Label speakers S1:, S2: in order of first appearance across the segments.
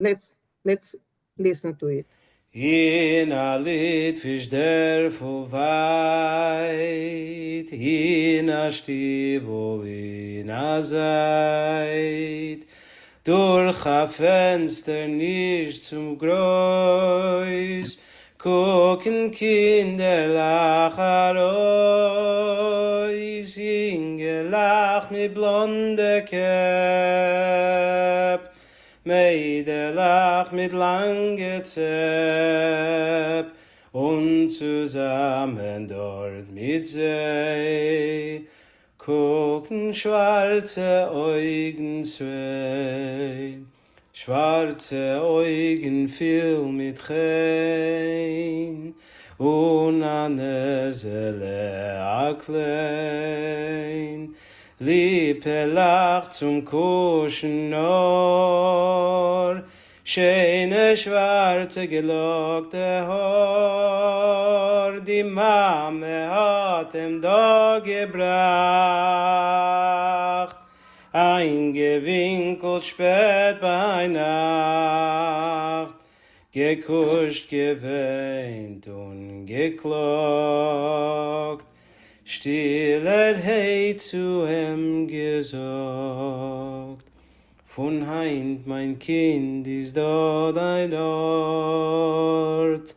S1: Let's listen to it.
S2: In a Litvish der weit, in a Stiebel in a Zeit, durch a Fenster nicht zum Groß, gucken Kinder lacharois, singe lach mit blonde Käpp, Meide lach mit lange Zepp und zusammen dort mit See gucken schwarze Augen zwei. Schwarze Augen viel mit Chein und eine Seele a klein. Liebe lacht zum Kuschen nur, schöne schwarze gelockte Haar, die Mame hat ihm da gebracht, eingewinkelt spät bei Nacht, gekuscht, geweint und geklagt. Stiller heit zu ihm gesagt, von heint mein Kind ist da dein Ort,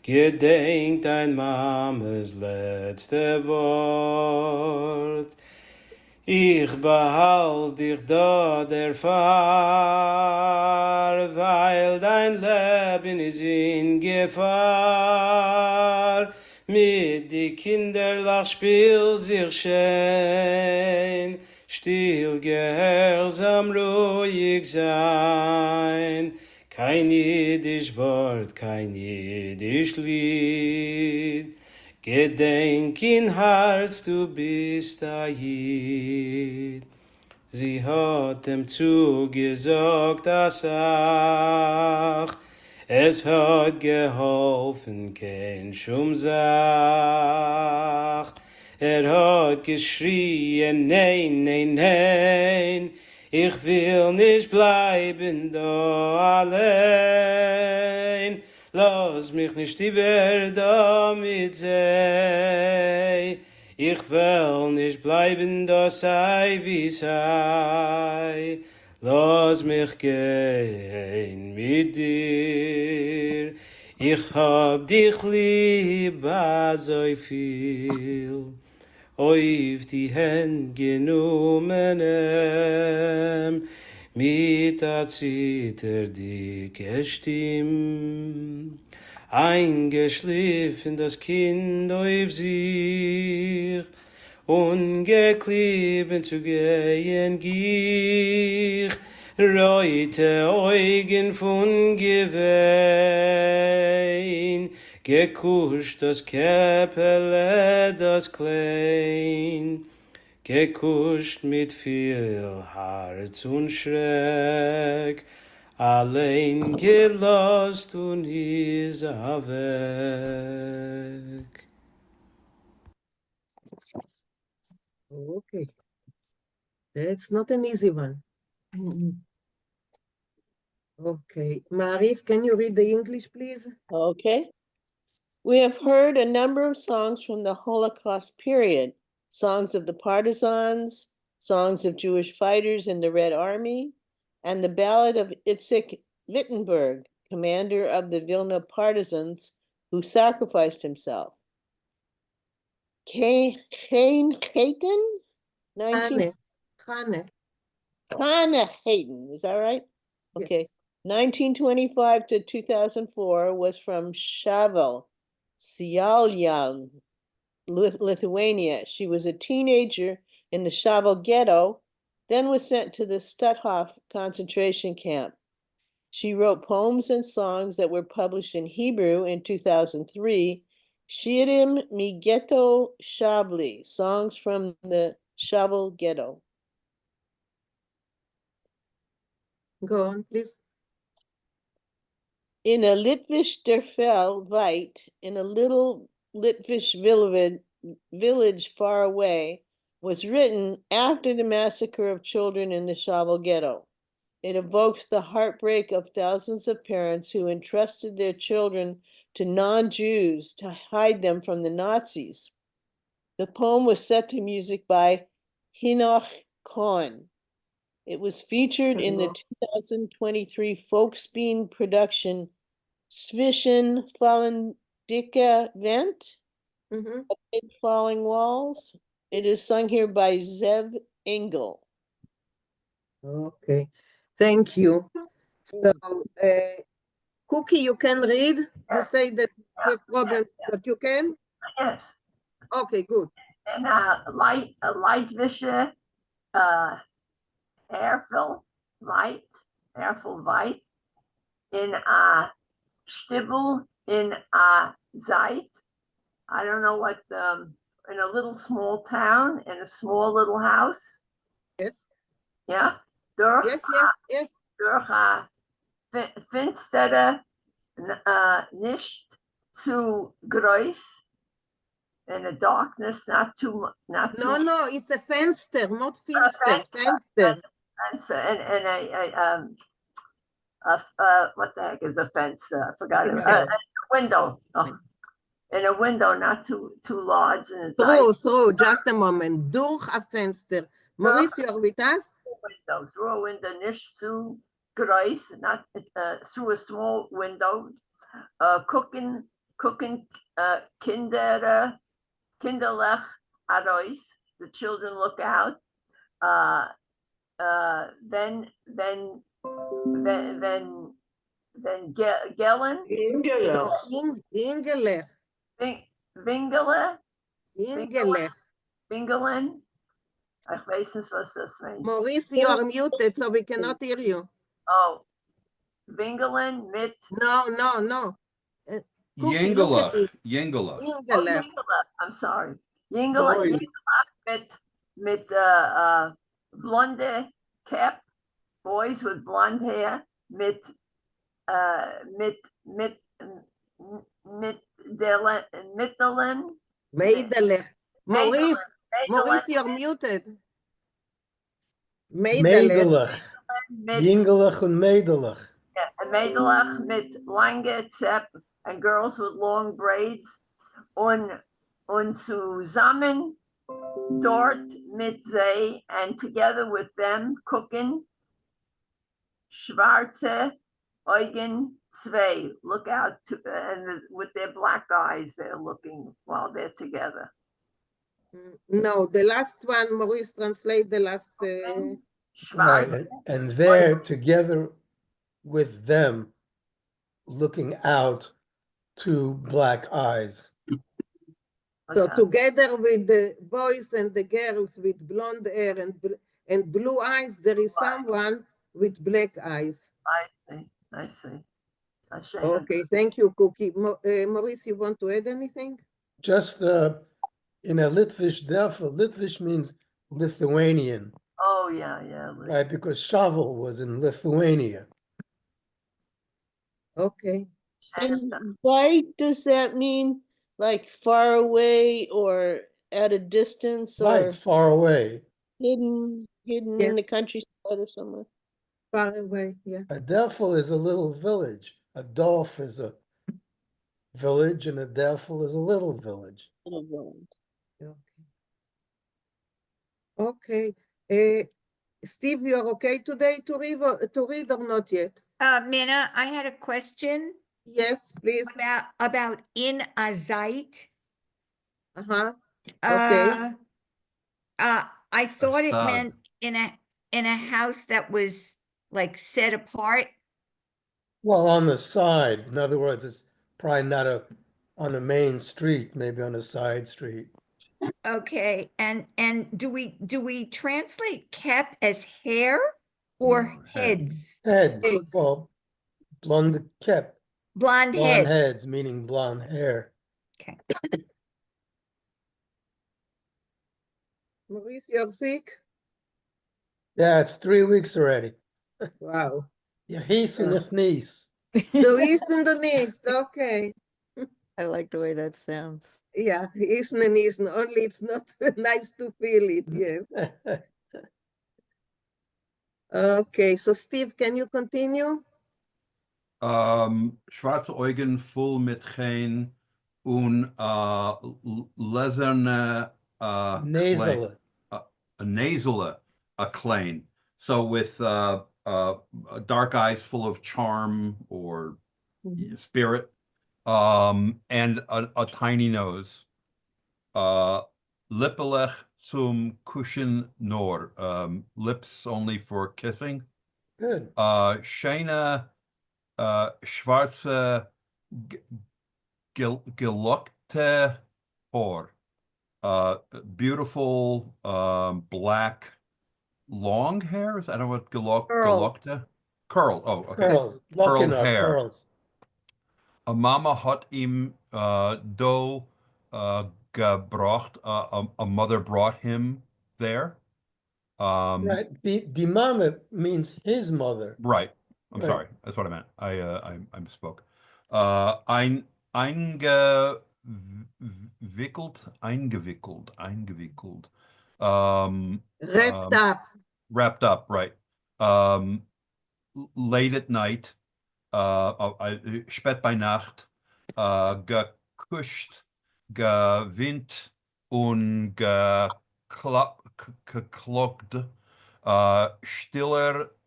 S2: gedenkt dein Mames letzte Wort. Ich behalt dich da der Fahr, weil dein Leben ist in Gefahr. Mit die Kinderlach spiel sich schön, still gehorsam ruhig sein. Kein Jiddisch Wort, kein Jiddisch Lied, gedenk in Herz, du bist a Jid. Sie hat ihm zugesagt, das Ach, es hat geholfen, kein Schumsach. Hat geschrien, nein, nein, nein, ich will nicht bleiben da allein. Lass mich nicht über damit sei, ich will nicht bleiben da sei wie sei. Lass mich gehen mit dir, ich hab dich lieb so viel. Auf die Hände genommen, mit der Zither dicke Stimm, eingeschliffen das Kind auf sich, ungeklebt zu gehen gier, reute Augen von Gewein, gekuscht das Käppele, das Klein, gekuscht mit viel Herz und Schreck, allein gelost und ist weg.
S1: Okay, that's not an easy one. Okay, Marif, can you read the English, please?
S3: Okay. We have heard a number of songs from the Holocaust period, songs of the partisans, songs of Jewish fighters in the Red Army, and the ballad of Itzik Wittenberg, commander of the Vilna partisans who sacrificed himself. Cain Hayton?
S1: Hane.
S3: Hayton, is that right? Okay.
S1: Yes.
S3: 1925 to 2004 was from Shavel, Sialyang, Lithuania. She was a teenager in the Shavel ghetto, then was sent to the Stutthof concentration camp. She wrote poems and songs that were published in Hebrew in 2003, Shirim mi Ghetto Shavli, songs from the Shavel ghetto.
S1: Go on, please.
S3: In a Litvish Derfel Veit, in a little Litvish village far away, was written after the massacre of children in the Shavel ghetto. It evokes the heartbreak of thousands of parents who entrusted their children to non-Jews to hide them from the Nazis. The poem was set to music by Hinoch Cohen. It was featured in the 2023 Folksbiene production Zwischen fallen dicke Wand,
S1: Mhm.
S3: Amid Falling Walls. It is sung here by Zev Engel.
S1: Okay, thank you. So, Cookie, you can read? You say that you have problems, but you can?
S4: Yes,
S1: Okay, good.
S4: en Leitwische Erfel, Erfel White, in a Stibbel, in a Zeit. I don't know what, in a little small town, in a small little house.
S1: Yes,
S4: Yeah, durch,
S1: yes.
S4: durch a finstere, nicht zu groß, in a darkness, not too.
S1: No, it's a fenster, not finster, fenster.
S4: And what the heck is a fence? I forgot it.
S1: Okay.
S4: A window. Oh, in a window, not too large, and it's
S1: Through, just a moment. Durch a fenster. Maurice, you're with us?
S4: through a window, nicht zu groß, not through a small window. Cooking, kinderlech arois. The children look out. Then Gellen,
S1: Ingelech.
S4: Vingelen. Ich weiß nicht, was das meint.
S1: Maurice, you are muted, so we cannot hear you.
S4: Oh, Vingelen mit.
S1: No. Cookie, look at it.
S5: Yingelach.
S1: Ingelech.
S4: I'm sorry. Yingelach mit blonde cap, boys with blonde hair, mit Mittelen.
S1: Meidelech. Maurice, you're muted. Meidelech.
S6: Medelach.
S4: Mit
S6: Yingelach and Medelach.
S4: Meidelach mit lange Zepp and girls with long braids und zusammen dort mit sie and together with them cooking schwarze Augen zwei. Look out to, and with their black eyes they're looking while they're together.
S1: No, the last one, Maurice, translate the last.
S6: Right. And they're together with them looking out to black eyes.
S1: So
S4: Okay.
S1: together with the boys and the girls with blonde hair and blue eyes, there is someone with black eyes.
S4: I see.
S1: Okay, thank you, Cookie. Maurice, you want to add anything?
S6: Just in a Litvish, therefore, Litvish means Lithuanian,
S4: Oh yeah.
S6: right? Because Shavel was in Lithuania.
S1: Okay.
S3: And why does that mean like far away or at a distance or
S6: Right, far away.
S3: hidden in
S1: Yes.
S3: the countryside or somewhere?
S1: Far away, yeah.
S6: A Delfel is a little village. A Dolf is a village, and a Delfel is a little village.
S3: Little village.
S1: Okay. Steve, you're okay today to read or not yet?
S7: Minna, I had a question
S1: Yes, please.
S7: about in a Zeit.
S1: Uh-huh. Okay.
S7: I thought it
S5: Assad.
S7: meant in a house that was like set apart.
S6: Well, on the side. In other words, it's probably not on a main street, maybe on a side street.
S7: Okay, and do we translate kep as hair or
S5: No, head.
S7: heads?
S6: Heads,
S1: Heads.
S6: well, blonde cap,
S7: Blonde
S6: blonde
S7: heads.
S6: heads, meaning blonde hair.
S7: Okay.
S1: Maurice, you're sick?
S6: Yeah, it's 3 weeks already.
S1: Wow.
S6: Yechis and Yechnis.
S1: The east and the east, okay.
S8: I like the way that sounds.
S1: Yeah, isn't and isn't, only it's not nice to feel it, yes. Okay, so Steve, can you continue?
S5: Schwarze Augen voll mit Geen und laserne
S6: Nasal.
S5: nasale klein. So with dark eyes full of charm or spirit, and a tiny nose. Lippelig zum Kuschen nur. Lips only for kissing.
S6: Good.
S5: Schöne schwarze gelockte Haar. Beautiful black long hair. Is that what gelockte? Curl. Oh, okay.
S6: Curls.
S5: Curled
S6: Locking our
S5: hair.
S6: curls.
S5: A mama hat ihm do gebracht. A mother brought him there.
S6: Right. The mama means his mother.
S5: Right. I'm
S6: Right.
S5: sorry. That's what I meant. I misspoke. Eingewickelt.
S1: Wrapped up.
S5: Wrapped up, right. Late at night, spät bei Nacht, gekuscht, gewinnt und geklockt,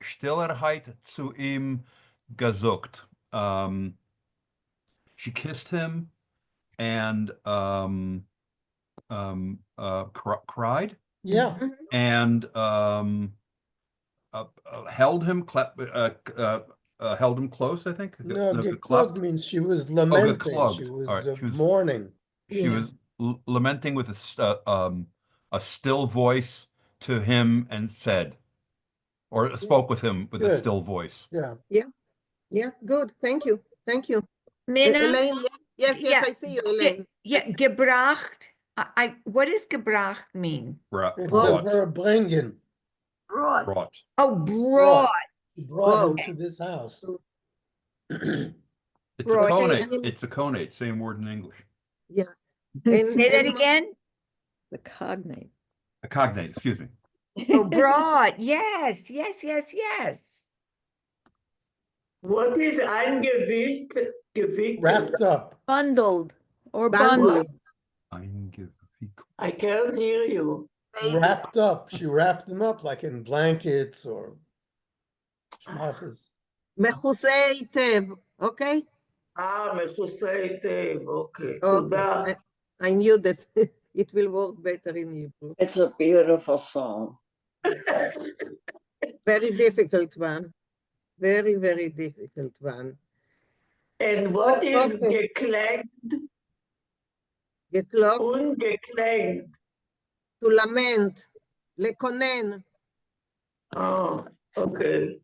S5: Stillerheit zu ihm gesucht. She kissed him and cried
S6: Yeah.
S5: and held him, held him close, I think.
S6: No,
S5: geklappt.
S6: geklug means she was lamenting.
S5: geklugged.
S6: She was,
S5: All right, she was-
S6: mourning.
S5: She
S1: Yeah.
S5: was lamenting with a still voice to him and said, or spoke with him with a
S6: Good.
S5: still voice.
S6: Yeah.
S1: Yeah, good. Thank you. Thank you.
S7: Minna?
S1: Elaine, yes,
S7: Yeah,
S1: I see you, Elaine.
S7: Gebracht. What does gebracht mean?
S6: It's
S5: Brought.
S6: the verb bringen.
S4: Broad.
S5: Brought.
S7: Oh, brought.
S6: She brought him
S1: Brought.
S6: to this house.
S5: It's
S7: Brought.
S5: a
S1: Okay,
S5: conate. It's a conate. Same word in English.
S1: Yeah. And
S7: Say that
S1: any more-
S7: again.
S8: The cognate.
S5: A cognate. Excuse me.
S7: Oh, broad. Yes, yes, yes, yes.
S9: What is eingewickelt?
S6: Wrapped up.
S8: Bundled or
S1: Bundled.
S8: bundled.
S9: I can't hear you.
S6: Wrapped up. She wrapped him up like in blankets or schmalters.
S1: מכוסה היטב, okay?
S9: מכוסה היטב, אוקיי.
S1: Okay.
S9: תודה.
S1: I knew that it will work better in Hebrew.
S10: It's a beautiful song.
S1: Very difficult one. Very, very difficult one.
S9: And what is
S1: Okay.
S9: geklangt
S1: Geklock,
S9: und geklangt?
S1: to lament, lekонен.
S9: Oh, okay.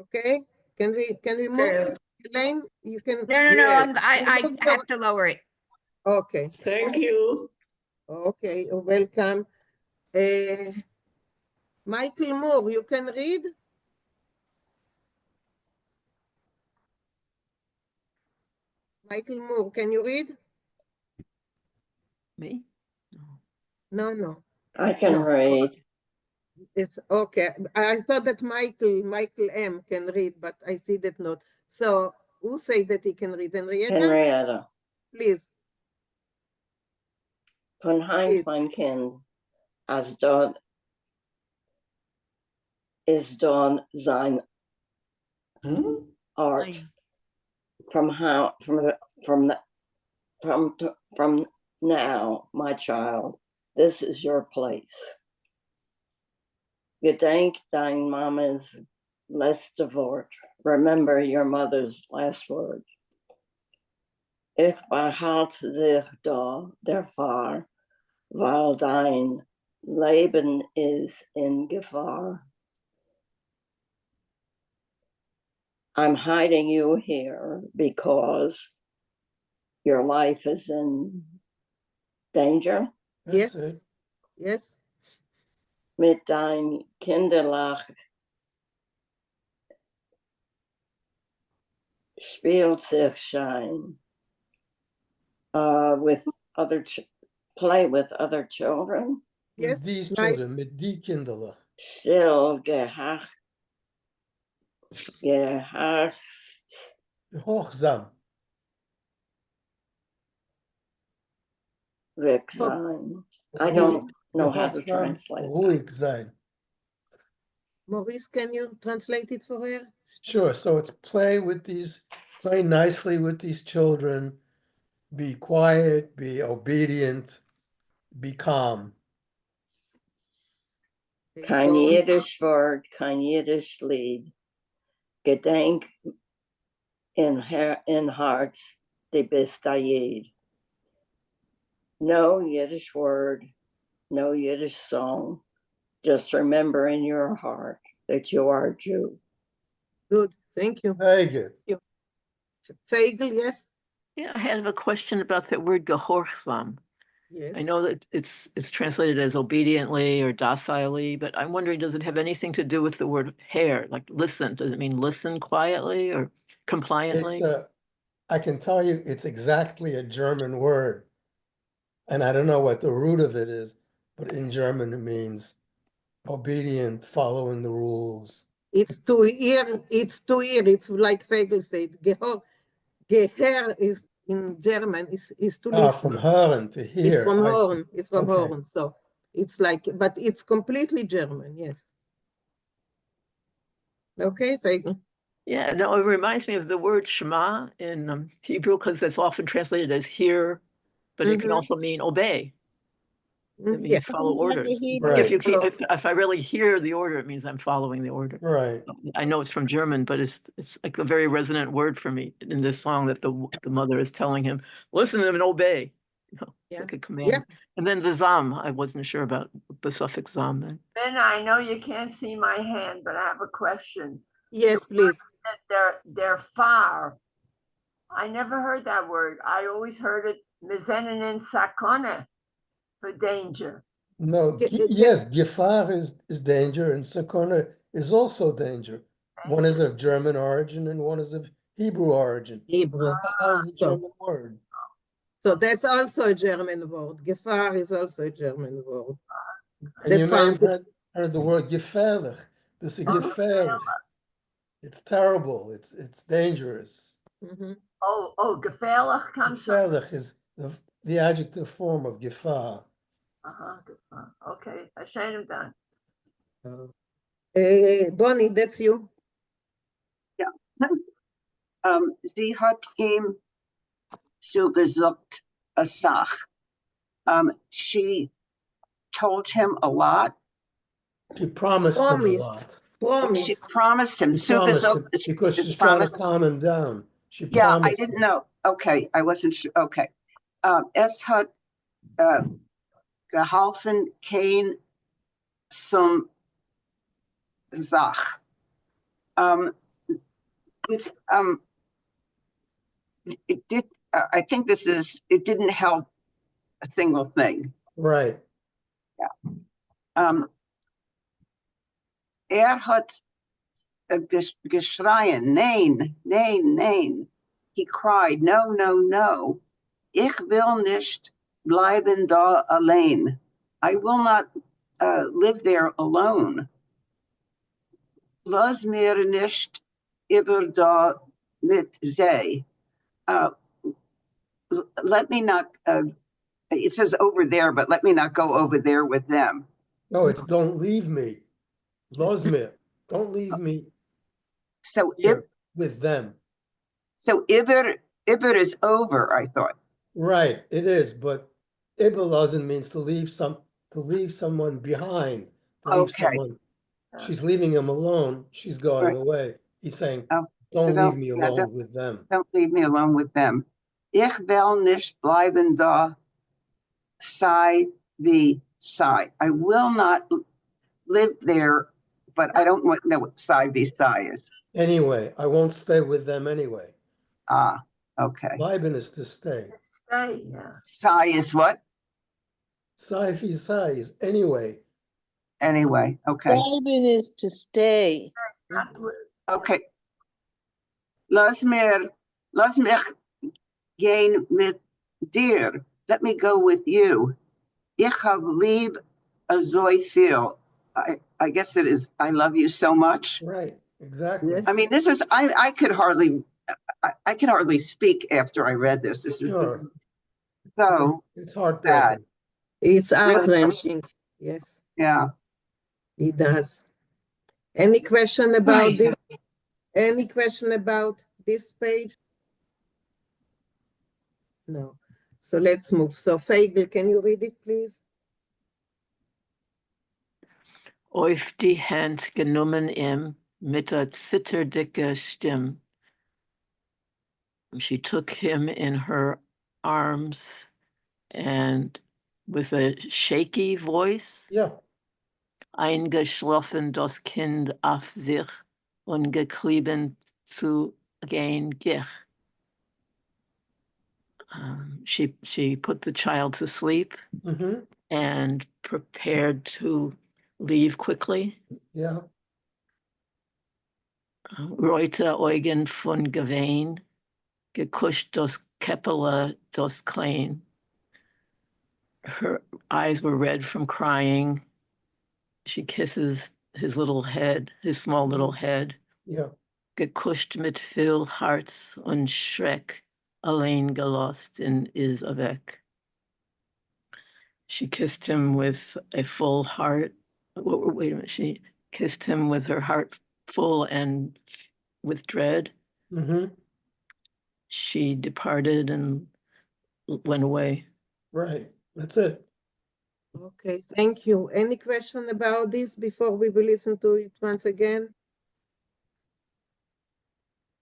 S1: Okay? Can we move?
S9: Okay.
S1: Elaine, you can.
S7: No, no, no.
S9: Yes.
S7: I have to lower it.
S1: Okay.
S9: Thank you.
S1: Okay, welcome. Michael Moore, you can read? Michael Moore, can you read?
S8: Me?
S1: No.
S10: I can
S1: No.
S10: read.
S1: It's okay. I thought that Michael M can read, but I see that not. So who say that he can read? Henrietta,
S10: Henrietta.
S1: please.
S10: Von
S1: Please.
S10: mein Kind, as dort is dawn sein
S9: Hmm?
S10: art. From now, my child, this is your place. Gedenk dein Mama's letzte Wort. Remember your mother's last word. Ich behalte dich da, der Fahr, weil dein Leben ist in Gefahr. I'm hiding you here because your life is in danger.
S6: That's
S1: Yes.
S6: it.
S1: Yes.
S10: Mit dein Kinderlach spielt sich shine with other play with other children.
S6: With
S1: Yes.
S6: these
S1: My-
S6: children, mit die Kinderlach.
S10: Still geharcht
S6: Hochsam.
S10: sein. I don't know how to
S6: Gehorsam,
S10: translate.
S6: ruhig sein.
S1: Maurice, can you translate it for her?
S6: Sure, so it's play nicely with these children, be quiet, be obedient, be calm.
S1: Okay,
S10: Kein
S1: Dawn.
S10: Yiddish Wort, kein Yiddish Lied. Gedenk in Hearts, die bist Ayid. No Yiddish word, no Yiddish song. Just remember in your heart that you are a Jew.
S1: Good, thank you.
S6: Very good.
S1: Vinkl, yes?
S11: Yeah, I have a question about that word gehorsam.
S1: Yes.
S11: I know that it's translated as obediently or docilely, but I'm wondering, does it have anything to do with the word hair, like listen? Does it mean listen quietly or compliantly?
S6: I can tell you it's exactly a German word. And I don't know what the root of it is, but in German it means obedient, following the rules.
S1: It's to hear, it's like Vinkl said. Geher is in German is to listen.
S6: From hören, to hear.
S1: It's from
S6: I see.
S1: horn. It's from
S6: Okay.
S1: horn. So it's like, but it's completely German. Yes. Okay, Vinkl.
S11: Yeah, no, it reminds me of the word Shema in Hebrew because that's often translated as hear, but it can also mean obey. It means follow orders.
S6: Right.
S11: If I really hear the order, it means I'm following the order.
S6: Right.
S11: I know it's from German, but it's like a very resonant word for me in this song that the mother is telling him, listen and obey. You know, it's like a command.
S1: Yeah.
S11: And then the zam, I wasn't sure about the suffix zam then.
S4: Ben, I know you can't see my hand, but I have a question.
S1: Yes, please.
S4: They're far. I never heard that word. I always heard it mizenen sakone for danger.
S6: No, yes, Gefahr is danger, and Sakona is also danger. One is of German origin and one is of Hebrew origin.
S1: Hebrew.
S6: Gefahr is a German word.
S1: So that's also a German word. Gefahr is also a German word.
S6: And you may have heard the word gefährlich. This is gefährlich. It's terrible. It's dangerous.
S4: Oh, gefährlich comes from.
S6: Gefährlich is the adjective form of Gefahr.
S4: Okay, I'm done.
S1: Bonnie, that's you.
S12: Ja. Sie hat ihm zugesagt a Sach. She told him a lot.
S6: She promised him a lot.
S12: She promised him.
S6: She promised him because she's trying to calm him down. She promised
S12: I didn't know. Okay, I wasn't sure. Okay. Es hat geholfen, kein zum Sach. It did. I think it didn't help a single thing.
S6: Right.
S12: Yeah. Hat geschrien, nein, nein, nein. He cried, no, no, no. Ich will nicht bleiben da allein. I will not live there alone. Lass mir nicht über da mit sie. Let me not, it says over there, but let me not go over there with them.
S6: No, it's don't leave me. Lass mir. Don't leave me.
S12: So
S6: here with them.
S12: So Iber is over, I thought.
S6: Right, it is, but Iberlazen means to leave someone behind. Someone. She's leaving him alone. She's going away. He's saying, don't leave me alone with them.
S12: Don't leave me alone with them. Ich will nicht bleiben da, sei wie sei. I will not live there, but I don't know what sei wie sei is.
S6: Anyway, I won't stay with them anyway.
S12: Ah, okay.
S6: Bleiben is to stay.
S4: Stay, yeah.
S12: Sei is what?
S6: Sei wie sei is anyway.
S12: Anyway, okay.
S3: Bleiben is to stay.
S12: Okay. Lass mich gehen mit dir. Let me go with you. Ich hab lieb so viel. I guess it is, I love you so much.
S6: Right, exactly.
S1: Yes.
S12: I mean, this is, I could hardly, I can hardly speak after I read this. This is
S6: Sure.
S12: so
S6: It's
S12: sad.
S6: heartbreaking.
S1: It's
S12: Really?
S1: heart-wrenching. Yes,
S12: Yeah.
S1: it does. Any question about this? Any question about this page? No. So let's move. So Vinkl, can you read it, please?
S11: Auf die Hand genommen ihm mit der zitterdicke Stimme. She took him in her arms and with a shaky voice,
S6: Yeah.
S11: eingeschlafen das Kind auf sich und geklebt zu gehen gich. She put the child to sleep
S6: Mm-hmm.
S11: and prepared to leave quickly.
S6: Yeah.
S11: Reuter Eugen von Gewein, gekuscht das Keppele das Klein. Her eyes were red from crying. She kisses his little head, his small little head.
S6: Yeah.
S11: Gekuscht mit viel Harz und Schreck, allein gelost in is avec. She kissed him with a full heart. Wait a minute. She kissed him with her heart full and with dread.
S6: Mm-hmm.
S11: She departed and went away.
S6: Right. That's it.
S1: Okay, thank you. Any question about this before we will listen to it once again?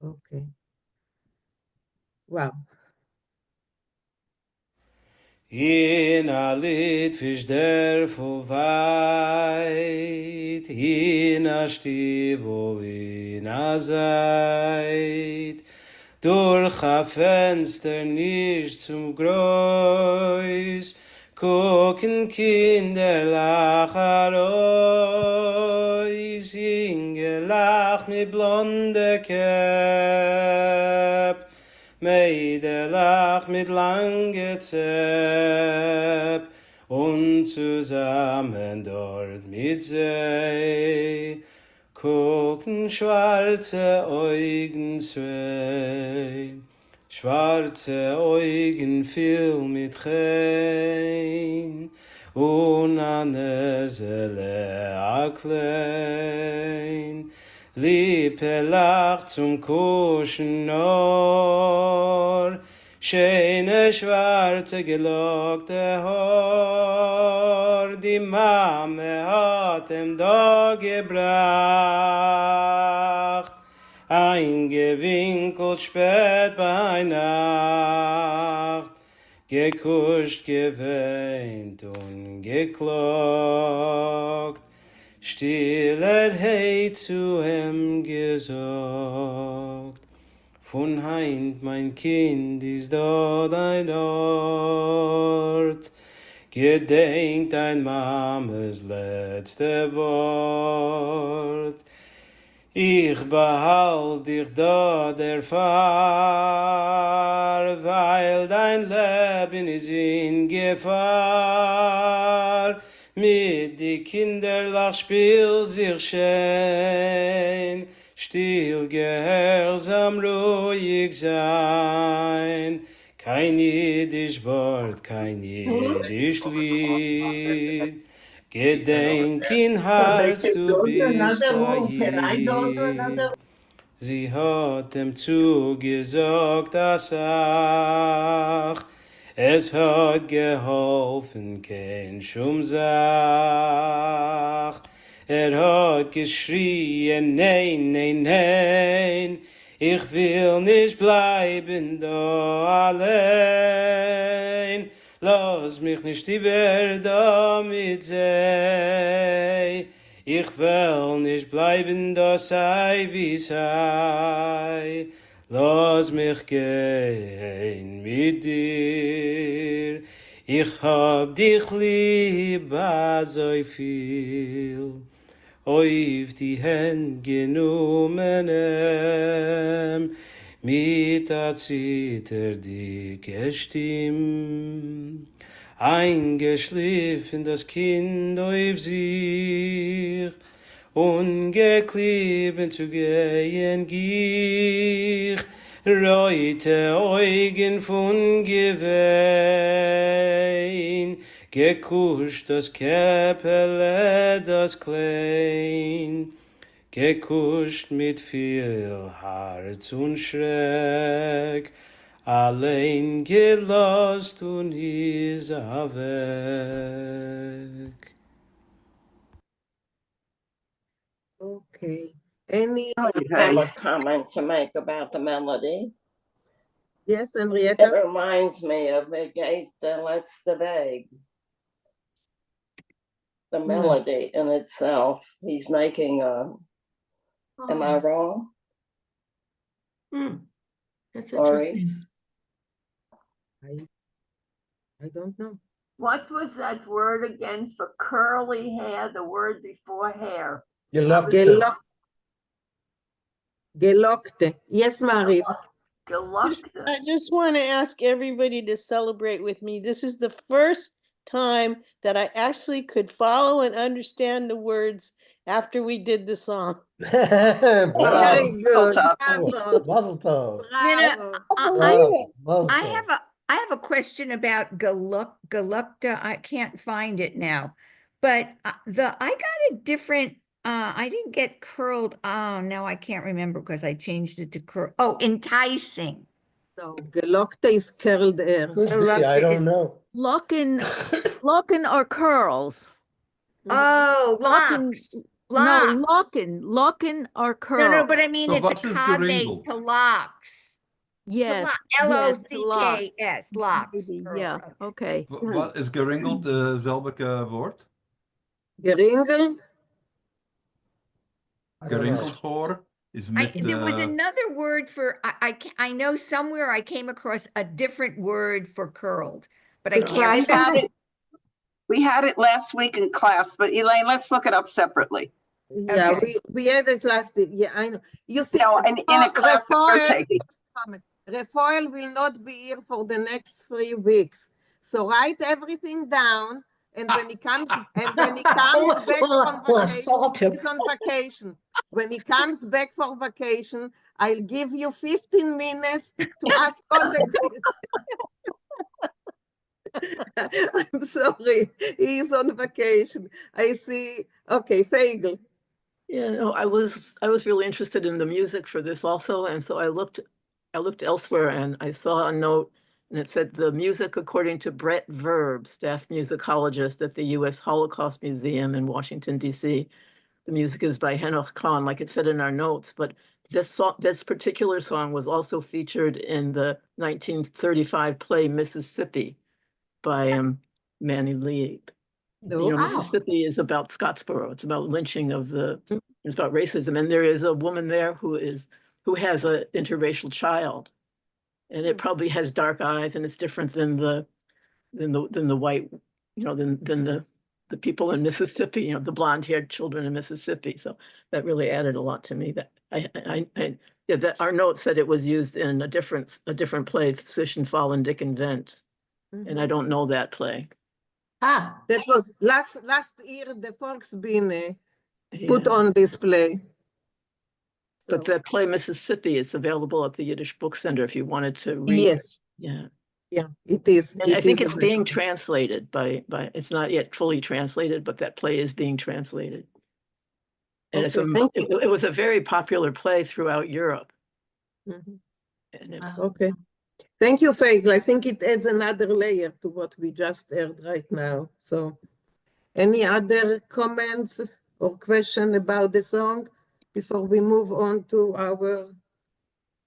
S1: Okay. Wow.
S2: In a lit fish der full weit, in a stibel in a Zeit, durch a Fenster nicht zum Groß, gucken Kinder lacharois, Inge lach mit blonde Käpp, Meide lach mit lange Zepp und zusammen dort mit See gucken schwarze Augen zwei, schwarze Augen viel mit Chein und eine Seele a klein. Liebe lacht zum Kuschen nur, schöne schwarze gelockte Haar, die Mame hat ihm da gebracht, eingewinkelt spät bei Nacht, gekuscht, geweint und geklagt. Stiller Heid zu ihm gesagt, von heint mein Kind ist da dein Ort, gedenkt dein Mames letzte Wort. Ich behalt dich da der Fahr, weil dein Leben ist in Gefahr. Mit die Kinderlach spiel sich schön, still gehorsam ruhig sein. Kein Jiddisch Wort, kein Jiddisch Lied. Gedenk in Herz, du bist ein Jid. Sie hat ihm zugesagt, das Ach, es hat geholfen, kein Schumsach. Hat geschrien, nein, nein, nein, ich will nicht bleiben da allein. Lass mich nicht über damit sei, ich will nicht bleiben da sei wie sei. Lass mich gehen mit dir, ich hab dich lieb so viel. Auf die Hände genommen, mit der zitterdicke Stimme, eingeschliffen das Kind auf sich, ungeklebt zu gehen gier, reute Augen von Gewein, gekuscht das Käppele, das Klein, gekuscht mit viel Herz und Schreck, allein gelost und ist weg.
S1: Okay. Any
S10: I have a comment to make about the melody.
S1: yes,
S10: It
S1: Henrietta?
S10: reminds me of the Geiste letzte Weg. The melody in itself, he's making a, am I wrong?
S7: That's
S10: Sorry.
S7: interesting.
S1: I don't know.
S4: What was that word again for curly hair? The word before hair.
S6: Gelockt.
S1: Gelockte. Yes, Marie.
S3: I just want to ask everybody to celebrate with me. This is the first time that I actually could follow and understand the words after we did the song.
S1: Very good. Bravo.
S6: Mazel tov.
S1: Bravo.
S7: I have a question about Galukta. I can't find it now, but I got a different. I didn't get curled. Oh, now I can't remember because I changed it to curl. Oh, enticing.
S1: No, gelockte is curled hair.
S6: Could be, I don't know.
S8: Locken or curls?
S7: Oh,
S8: Locken-
S7: locks.
S8: No,
S7: Locks.
S8: locken or curl.
S7: No, but I mean,
S5: So
S7: it's a
S5: what is
S7: cognate
S5: geringeld?
S7: to locks.
S8: Yes.
S7: Locks, locks.
S8: Maybe,
S7: Curl,
S8: yeah, okay.
S5: Wat is geringeld dezelfde woord?
S1: Geringeld?
S6: I don't know.
S5: Geringeld hoor is met
S7: there was another word for, I know somewhere I came across a different word for curled, but I can't
S12: We had
S7: remember.
S12: it. We had it last week in class, but Elaine, let's look it up separately.
S1: Yeah,
S7: Okay.
S1: we had it last week. Yeah, I know. You see,
S12: No, in a class that we're taking.
S1: Rafael will not be here for the next 3 weeks. So write everything down, and when he comes back from vacation, he's on vacation. When he comes back for vacation, I'll give you 15 minutes to ask all the questions. I'm sorry, he's on vacation. I see. Okay, Vinkl.
S11: Yeah, no, I was really interested in the music for this also, and so I looked elsewhere and I saw a note and it said the music according to Brett Verb, staff musicologist at the U.S. Holocaust Museum in Washington, D.C. The music is by Henoch Kahn, like it said in our notes, but this particular song was also featured in the 1935 play Mississippi by Manny Lieb. You know, Mississippi is about Scottsboro. It's about lynching of it's about racism. And there is a woman there who has an interracial child. And it probably has dark eyes and it's different than the white, you know, than the people in Mississippi, you know, the blonde-haired children in Mississippi. So that really added a lot to me. That yeah, that our note said it was used in a different play, Zwischen Fall and Dick and Vent. And I don't know that play.
S1: That was last year. The Volksbühne put on display.
S11: But that play Mississippi is available at the Yiddish Book Center if you wanted to read.
S1: Yes.
S11: Yeah.
S1: Yeah, it is.
S11: And I think it's being translated by it's not yet fully translated, but that play is being translated. And it was a very popular play throughout Europe.
S1: Okay. Thank you, Vinkl. I think it adds another layer to what we just heard right now. So any other comments or question about the song before we move on to our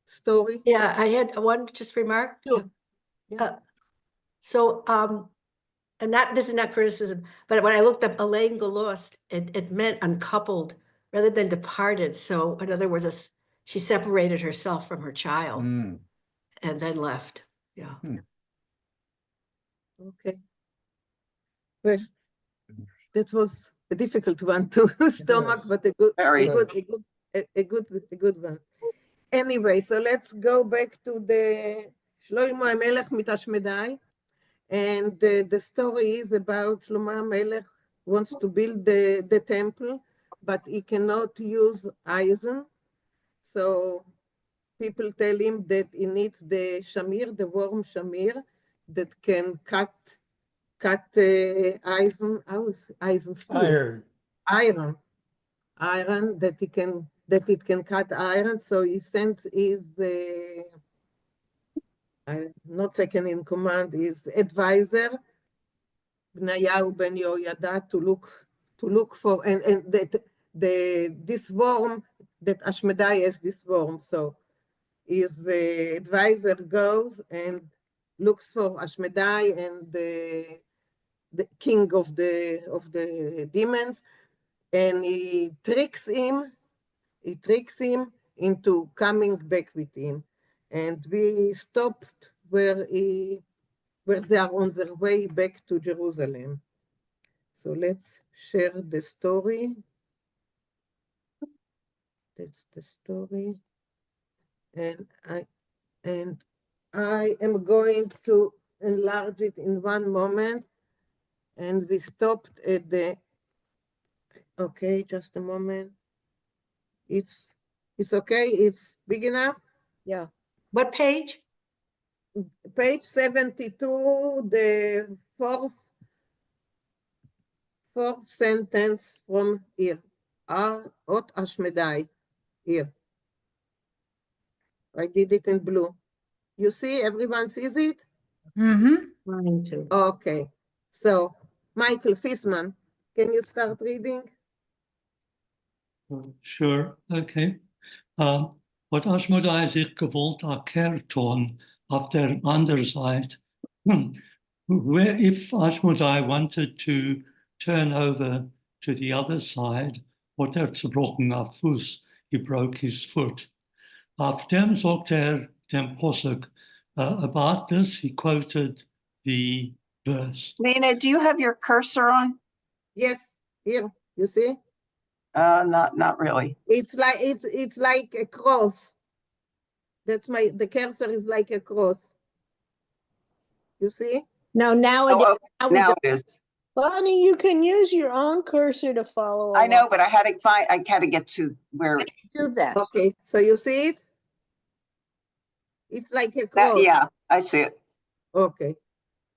S1: story?
S13: Yeah, I had one just remark.
S1: Sure. Yeah.
S13: And this is not criticism, but when I looked up Elaine Gelost, it meant uncoupled rather than departed. So in other words, she separated herself from her child and then left. Yeah.
S1: Okay. Well, that was a difficult one to stomach, but a good one. Anyway, so let's go back to the Shlomo HaMelech mit Hashmedai. And the story is about Shlomo Melech wants to build the temple, but he cannot use eisen. So people tell him that he needs the shamir, the worm shamir, that can cut eisen, eisen steel. Iron that it can cut iron. So he sends his not second in command, his advisor Bnayahu ben Yehoyada to look for and this worm that Ashmedai has this worm. So his advisor goes and looks for Ashmedai and the king of the demons, and he tricks him into coming back with him. And we stopped where they are on their way back to Jerusalem. So let's share the story. That's the story. And I am going to enlarge it in one moment. And we stopped at the, okay, just a moment. It's okay, it's big enough?
S13: Yeah. What page?
S1: Page 72, the fourth sentence from here. Ot Ashmedai, here. I did it in blue. You see, everyone sees it?
S13: Mine too.
S1: Okay. So, Michael Fisman, can you start reading?
S14: Sure, okay. Wat Ashmedai zich gewollt erkehrt auf der anderen Seite, where if Ashmedai wanted to turn over to the other side, what zerbrochen auf Fuß, he broke his foot. Auf dem sagt dem Posuk, about this, he quoted the verse.
S12: Lena, do you have your cursor on?
S1: Yes, here, you see?
S12: Not really.
S1: It's like a cross. The cursor is like a cross. You see?
S3: Now it
S12: Oh,
S3: is. Now
S12: now it is.
S3: Bonnie, you can use your own cursor to follow
S12: I know,
S3: along.
S12: but I had to get to where.
S3: Do that.
S1: Okay, so you see it? It's like a cross.
S12: Yeah, I see it.
S1: Okay.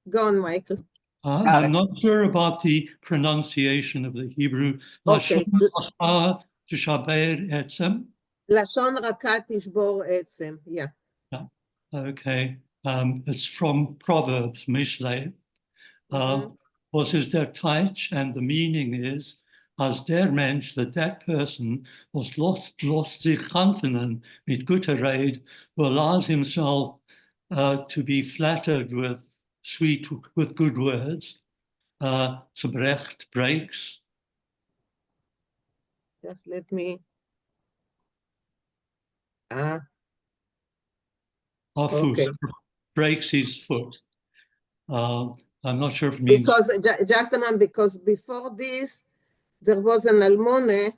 S1: Go on, Michael.
S14: I'm not sure about the pronunciation of the Hebrew.
S1: Okay.
S14: Lashon tishaber etzem.
S1: Lashon raka tishbor etzem. Yeah.
S14: Okay. It's from Proverbs, Mishle. Was is der Teich, and the meaning is, as der Mensch, that person was lost sich handenen mit guter Rede, who allows himself to be flattered with good words, zerbrecht, breaks.
S1: Just let me.
S14: Okay. Breaks his foot. I'm not sure if it means.
S1: Because, just a moment, because before this, there was an almone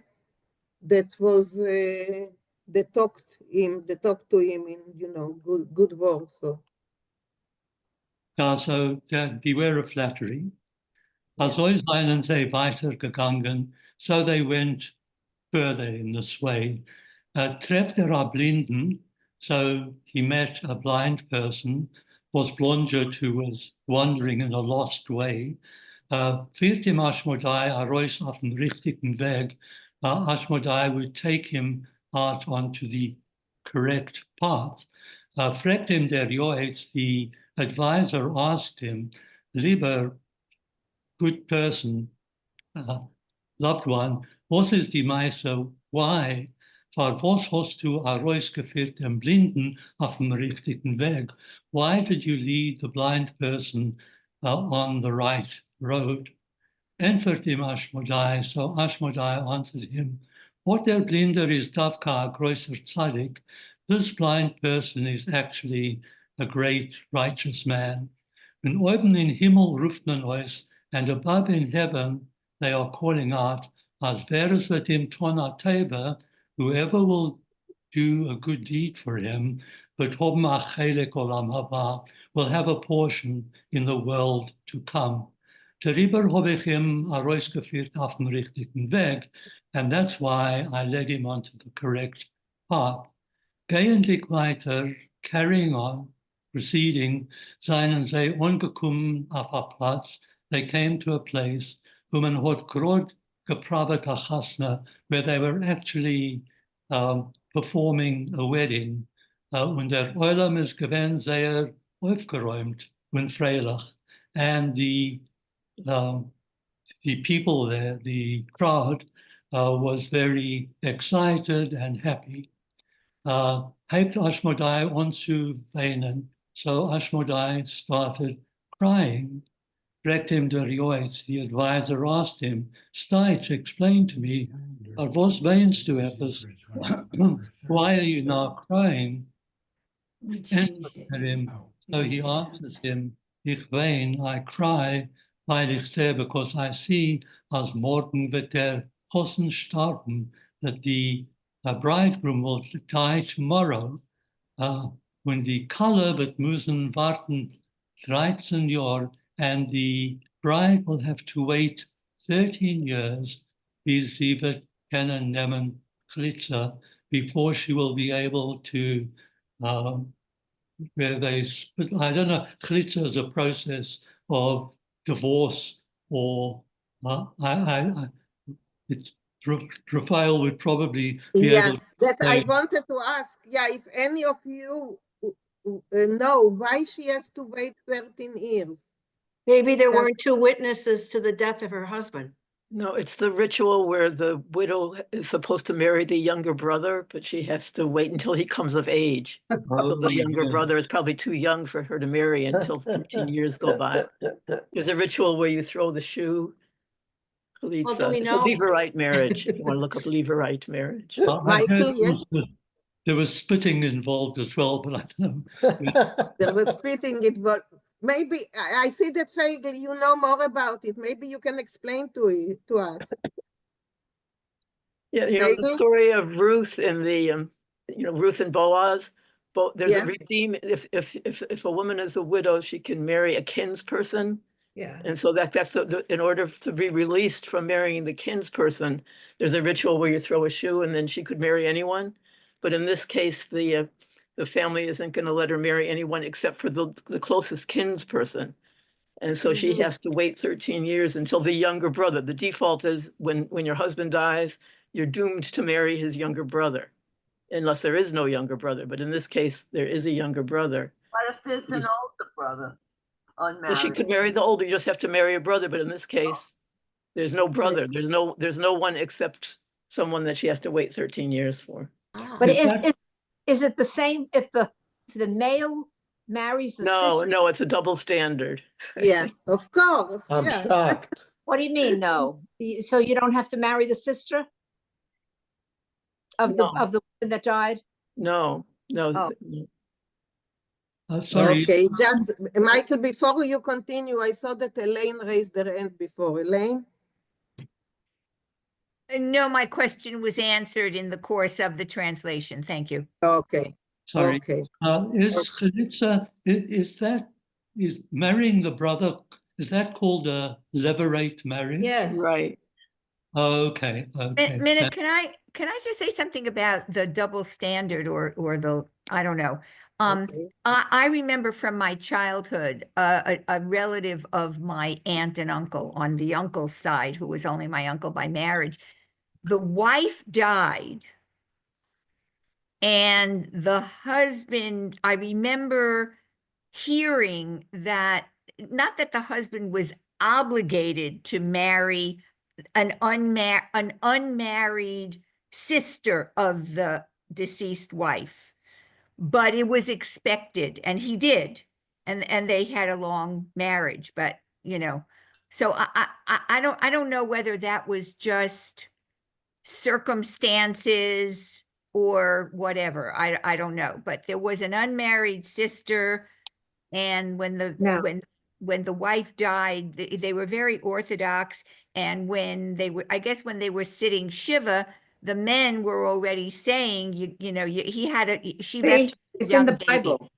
S1: that was, they talked to him in, good words. So.
S14: So beware of flattery. Als euch seien sie weitergegangen, so they went further in this way. Treft blinden, so he met a blind person, was Blonjut who was wandering in a lost way. Führt ihm Ashmedai arois auf den richtigen Weg. Ashmedai would take him out onto the correct path. Fragt him der Yoetz, the advisor asked him, lieber good person, loved one, was is die Meise? Why? Was hast du herausgeführt den Blinden auf dem richtigen Weg? Why did you lead the blind person on the right road? Antwort ihm Ashmedai. So Ashmedai answered him, what der Blinder is Davka, a größer Tzaddik. This blind person is actually a great righteous man. When oben in Himmel ruft man euch, and above in heaven they are calling out, as veres with him tona teva, whoever will do a good deed for him, V'tom ha'chelek olam haba, will have a portion in the world to come. Darüber habe ich ihm herausgeführt auf dem richtigen Weg, and that's why I led him onto the correct path. Gehendig weiter, carrying on, proceeding, seien sie angekommen auf a Platz, they came to a place, wo man hat grad gepravet a chasna, where they were actually performing a wedding, und der Olam ist gewesen sehr aufgeräumt und freilich, and the people there, the crowd, was very excited and happy. Hyped Ashmodai on to weinen, so Ashmodai started crying. Rektim de Rioitz, the advisor, asked him, Stich, explain to me, was weinst du etwas? Why are you now crying? And him, so he answers him, Ich wein, I cry, weil ich sehe, because I see, als morgen wird der Hosen starten, that the bridegroom will die tomorrow. When the color wird müssen warten 13 Jahre, and the bride will have to wait 13 years, bis sie wird können nehmen Glitzer, before she will be able to where they split. I don't know, Glitzer is a process of divorce, or it's Rafael would probably be able to
S1: that I
S14: say.
S1: wanted to ask. Yeah, if any of you know why she has to wait 13 years.
S13: Maybe there weren't two witnesses to the death of her husband.
S11: No, it's the ritual where the widow is supposed to marry the younger brother, but she has to wait until he comes of age. So the younger brother is probably too young for her to marry until 13 years go by. There's a ritual where you throw the shoe.
S13: Well, do we
S11: It's
S13: know?
S11: a Levirate marriage. If you want to look up Levirate marriage.
S14: I heard there was spitting involved as well, but I don't know.
S1: There was spitting involved. Maybe I see that, Vinkl, you know more about it. Maybe you can explain to us.
S11: Yeah, the story of Ruth and the, Ruth and Boaz. There's a redeem. If a woman is a widow, she can marry a kinsperson.
S13: Yeah.
S11: And so that's in order to be released from marrying the kinsperson, there's a ritual where you throw a shoe, and then she could marry anyone. But in this case, the family isn't going to let her marry anyone except for the closest kinsperson. And so she has to wait 13 years until the younger brother. The default is when your husband dies, you're doomed to marry his younger brother, unless there is no younger brother. But in this case, there is a younger brother.
S4: What if there's an older brother unmarried?
S11: Well, she could marry the older. You just have to marry a brother. But in this case, there's no brother. There's no one except someone that she has to wait 13 years for.
S15: But is it the same if the male marries the sister?
S11: No, it's a double standard.
S1: Yeah, of course.
S6: I'm shocked.
S15: What do you mean, no? So you don't have to marry the sister of the woman that died?
S11: No.
S14: Sorry.
S1: Okay, just Michael, before you continue, I saw that Elaine raised her hand before. Elaine?
S7: No, my question was answered in the course of the translation. Thank you.
S1: Okay.
S14: Sorry.
S1: Okay.
S14: Is Chalitza, is marrying the brother, is that called a levirate marriage?
S13: Yes.
S11: Right.
S14: Okay.
S7: Minute, can I just say something about the double standard or the, I don't know. I remember from my childhood, a relative of my aunt and uncle on the uncle's side, who was only my uncle by marriage. The wife died, and the husband, I remember hearing that, not that the husband was obligated to marry an unmarried sister of the deceased wife, but it was expected, and he did, and they had a long marriage. But so I don't know whether that was just circumstances or whatever. I don't know, but there was an unmarried sister, and when the wife died, they were very Orthodox. And when they were, I guess when they were sitting Shiva, the men were already saying, he had she
S15: See,
S7: left
S15: it's
S7: young
S15: in the
S7: baby.
S15: Bible.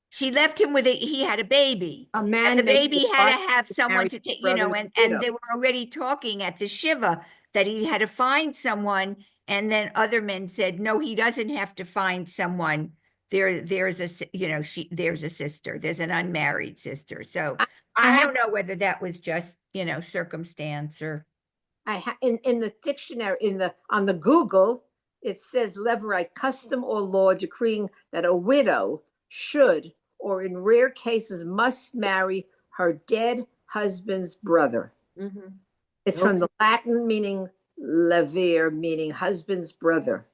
S7: She left him with he had a baby.
S15: A
S7: And
S15: man
S7: the
S15: may be
S7: baby had to
S15: divided
S7: have
S15: to
S7: someone
S15: marry
S7: to take,
S15: his brother's
S7: and
S15: widow.
S7: they were already talking at the Shiva that he had to find someone. And then other men said, no, he doesn't have to find someone. There's a sister, there's an unmarried sister. So I
S15: have-
S7: don't know whether that was just, circumstance or.
S15: In the dictionary, on the Google, it says Levirate custom or law decreeing that a widow should, or in rare cases, must marry her dead husband's brother.
S1: Mhm.
S15: It's from the Latin meaning levir, meaning husband's brother.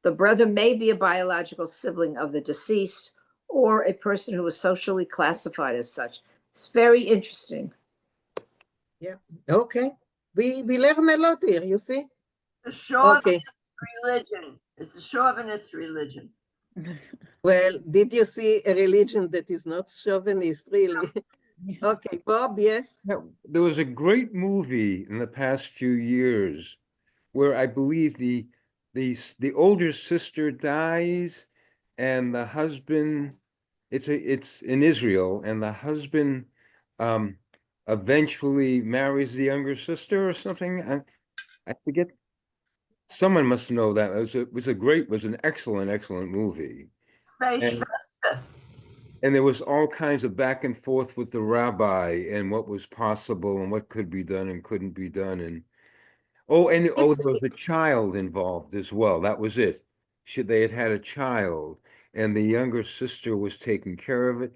S15: The brother may be a biological sibling of the deceased or a person who is socially classified as such. It's very interesting.
S1: Yeah, okay. We learn a lot here, you see?
S4: The chauvinist
S1: Okay.
S4: religion. It's a chauvinist religion.
S1: Well, did you see a religion that is not chauvinist, really? Okay, Bob, yes?
S16: There was a great movie in the past few years where I believe the older sister dies and the husband, it's in Israel, and the husband eventually marries the younger sister or something. I forget. Someone must know that. It was an excellent movie. And and there was all kinds of back and forth with the rabbi and what was possible and what could be done and couldn't be done. And there was a child involved as well. That was it. They had a child, and the younger sister was taking care of it.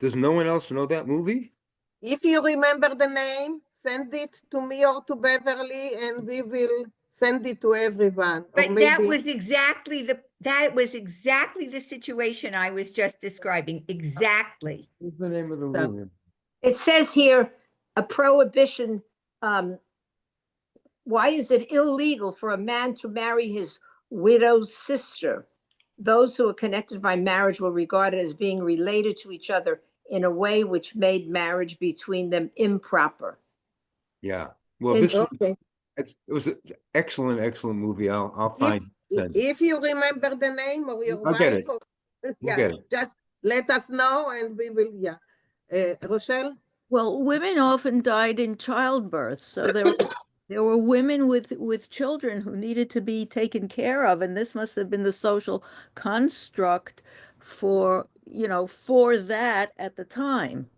S16: Does no one else know that movie?
S1: If you remember the name, send it to me or to Beverly, and we will send it to everyone.
S7: But that was exactly the situation I was just describing. Exactly.
S16: What's the name of the movie?
S15: It says here a prohibition. Why is it illegal for a man to marry his widow's sister? Those who are connected by marriage were regarded as being related to each other in a way which made marriage between them improper.
S16: Yeah. Well, it was an excellent movie. I'll find it.
S1: If you remember the name or your
S16: I'll get
S1: wife,
S16: it. We'll get it.
S1: just let us know and we will, Rochelle?
S8: Well, women often died in childbirth, so there were women with children who needed to be taken care of, and this must have been the social construct for that at the time.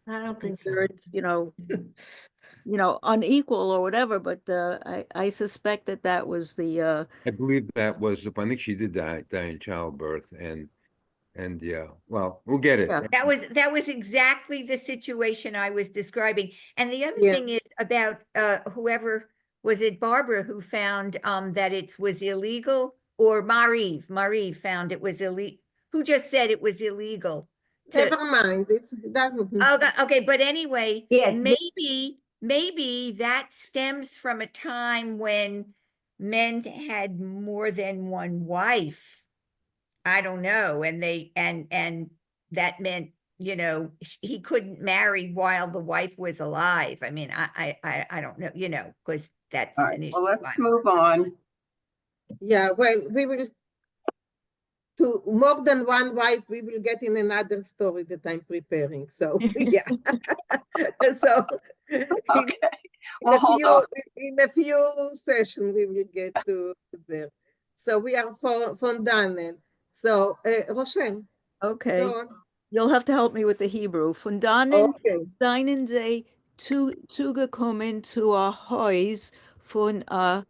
S13: I don't think so.
S8: Unequal or whatever, but I suspect that was the.
S16: I believe that was. I think she did die in childbirth, and yeah. Well, we'll get it.
S7: Yeah. That was exactly the situation I was describing. And the other thing is about whoever was it, Barbara, who found that it was illegal, or Mariv found it was illegal. Who just said it was illegal?
S1: Never mind. It doesn't.
S7: Okay, but anyway,
S15: Yeah.
S7: maybe that stems from a time when men had more than one wife. I don't know. And that meant, he couldn't marry while the wife was alive. I mean, I don't know, because that's
S12: All
S7: an
S12: right,
S7: issue.
S12: well, let's move on.
S1: Yeah, well, we will, to more than one wife, we will get in another story that I'm preparing. So, yeah. So, in a few sessions, we will get to there. So, we are von dannen. So, Rochelle.
S8: Okay. You'll have to help me with the Hebrew. Von dannen seien sie zugekommen zu a Haus von a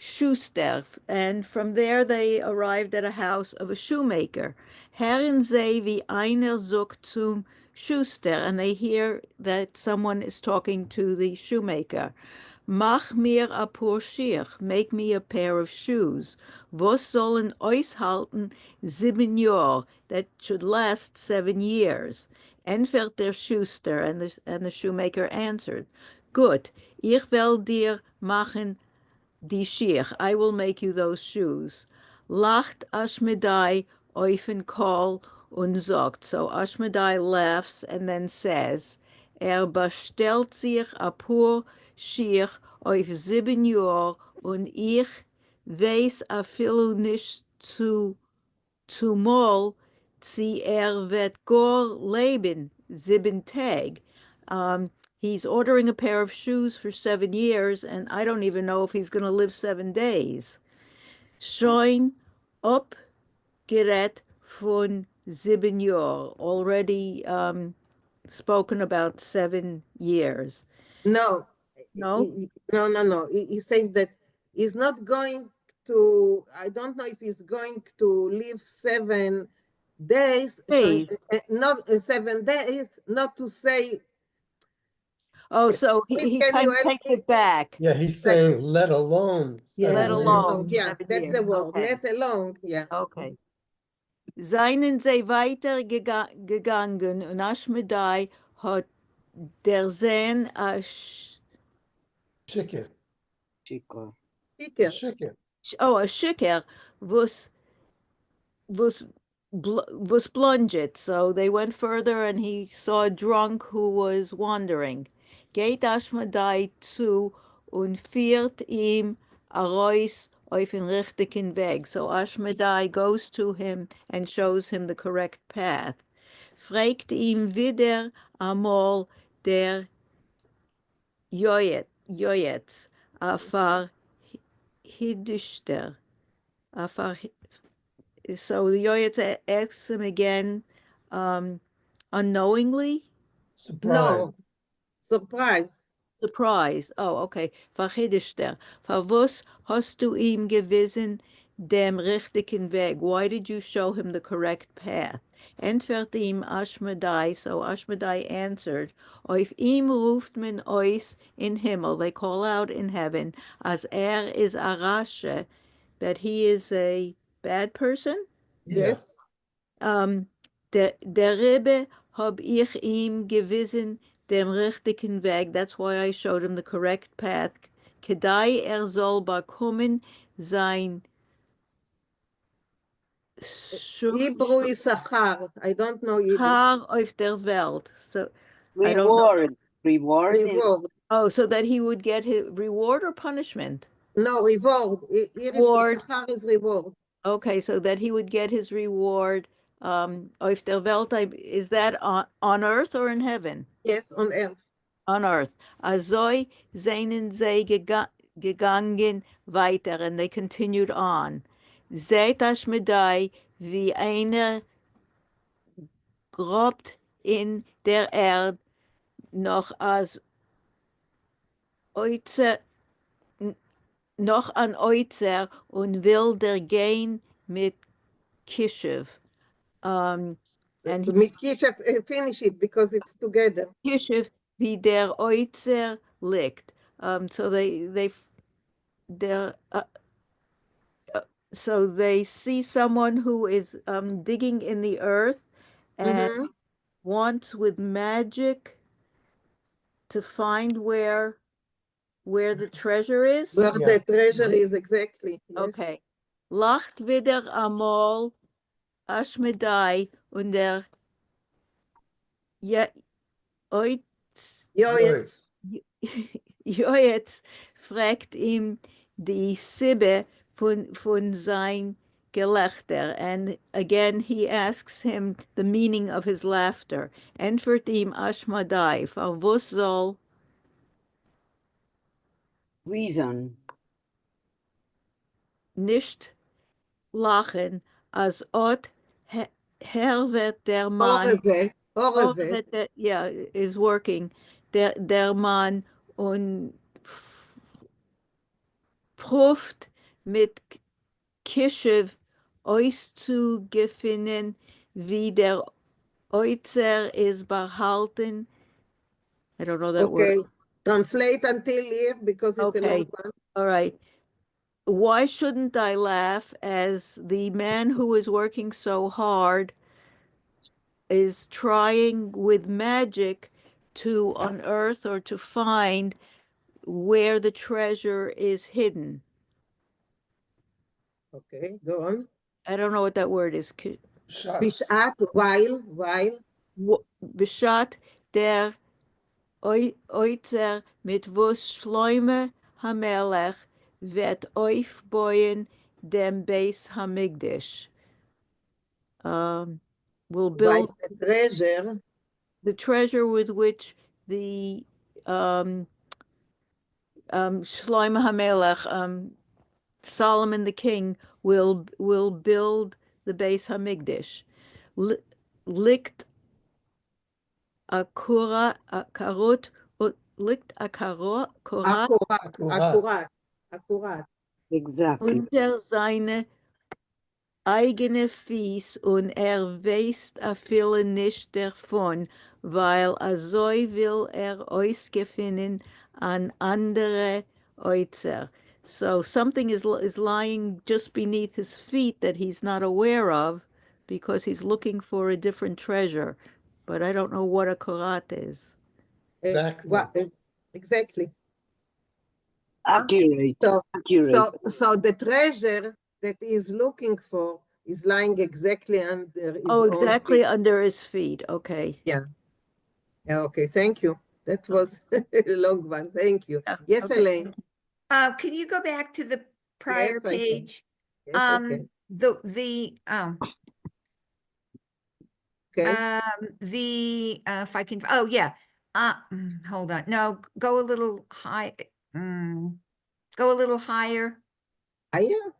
S8: Schuster, and from there they arrived at a house of a shoemaker. Hören sie, wie einer sagt zum Schuster, and they hear that someone is talking to the shoemaker. Mach mir a paar Schier, make me a pair of shoes. Was sollen euch halten 7 Jahr, that should last 7 years. Entfert der Schuster, and the shoemaker answered, Gut, ich will dir machen die Schier, I will make you those shoes. Lacht Ashmedai oifen kol und sagt. So Ashmedai laughs and then says, bestellt sich a pur Schier auf 7 Jahr und ich weiß afilu nicht zumal sie wird gar leben 7 Tag. He's ordering a pair of shoes for 7 years, and I don't even know if he's going to live 7 days. Schon abgerät von 7 Jahr, already spoken about 7 years.
S1: No,
S8: No?
S1: no. He says that he's not going to, I don't know if he's going to live 7 days,
S8: Days.
S1: not 7 days, not to say.
S8: Oh, so
S1: Please,
S8: he
S1: can
S8: kind
S1: you
S8: of
S1: help
S8: takes
S1: me?
S8: it back.
S6: Yeah, he's saying let alone
S8: Let
S6: 7 years.
S8: alone
S1: Yeah,
S8: 7
S1: that's
S8: years.
S1: the word,
S8: Okay.
S1: let alone, yeah.
S8: Okay. Seien sie weiter gegangen und Aschmedai hat der Sehn a
S6: Shikir.
S1: Shiker.
S6: Shikir.
S8: a Schicker was blunged. So they went further and he saw a drunk who was wandering. Geht Aschmedai zu und führt ihm a Reus auf den richtigen Weg. So Aschmedai goes to him and shows him the correct path. Fragt ihm wieder einmal der Joetz, afar Hiddischter, afar. So the Yoetz asks him again, unknowingly?
S1: No, surprised.
S8: Surprise. Oh, okay. Verchidischter. Was hast du ihm gewiesen dem richtigen Weg? Why did you show him the correct path? Entfert ihm Aschmedai. So Aschmedai answered, auf ihm ruft man ois in Himmel. They call out in heaven, as is a rashe, that he is a bad person?
S1: Yes.
S8: Der Rebbe hab ich ihm gewiesen dem richtigen Weg. That's why I showed him the correct path. Kedai soll bekommen sein
S1: Hebrew is Sachar. I don't know Yiddish.
S8: Schar auf der Welt. So I don't know.
S1: Reward.
S8: Oh, so that he would get his reward or punishment?
S1: No, reward. Here
S8: Reward.
S1: it's Sachar is reward.
S8: Okay, so that he would get his reward auf der Welt. Is that on earth or in heaven?
S1: Yes, on earth.
S8: On earth. Azoi seinen sie gegangen weiter, and they continued on. Seht Aschmedai, wie einer grobt in der Erde, noch als Oizer, noch an Oizer und will der gehen mit Kishev. And
S1: Mit Kishev, finish it because it's together.
S8: Kishev, wie der Oizer liegt. So so they see someone who is digging in the earth and wants with magic to find where the treasure is.
S1: Where the treasure is, exactly. Yes.
S8: Okay. Lacht wieder einmal Aschmedai und der Joetz fragt ihm die Sibbe von sein Gelächter, and again he asks him the meaning of his laughter. Entfert ihm Aschmedai, was soll
S17: reason
S8: nicht lachen, als Ot Herr der Mann, yeah, is working, der Mann und prüft mit Kishev auszugefinden, wie der Oizer ist behalten. I don't know that word.
S1: Okay, translate until here because it's a long one.
S8: All right. Why shouldn't I laugh as the man who is working so hard is trying with magic to unearth or to find where the treasure is hidden?
S1: Okay, go on.
S8: I don't know what that word is.
S1: Bishat, while.
S8: Bishat der Oizer mit was Schleume Hamelech vet oif boyen dem Beis Hamikdash. Will build
S1: the treasure.
S8: The treasure with which the Shlomo HaMelech, Solomon the king, will build the Beis Hamikdash. Likt akura akarot likt akara
S1: Akkurat.
S12: Exactly.
S8: unter seine eigene Fies und weist viele nicht davon, weil so will ausgefinden an andere Oitzer. So something is lying just beneath his feet that he's not aware of because he's looking for a different treasure. But I don't know what a korat is.
S1: Exactly.
S12: Accurate.
S1: So the treasure that he's looking for is lying exactly under his own
S8: exactly
S1: feet.
S8: under his feet. Okay.
S1: Yeah. Okay, thank you. That was a long one. Thank you. Yes,
S7: okay.
S1: Elaine.
S7: Can you go back to the prior
S1: Yes, I can.
S7: page?
S1: Yes, I can.
S7: If I can, oh yeah. Hold on. No, go a little high. Go a little higher.
S1: Higher?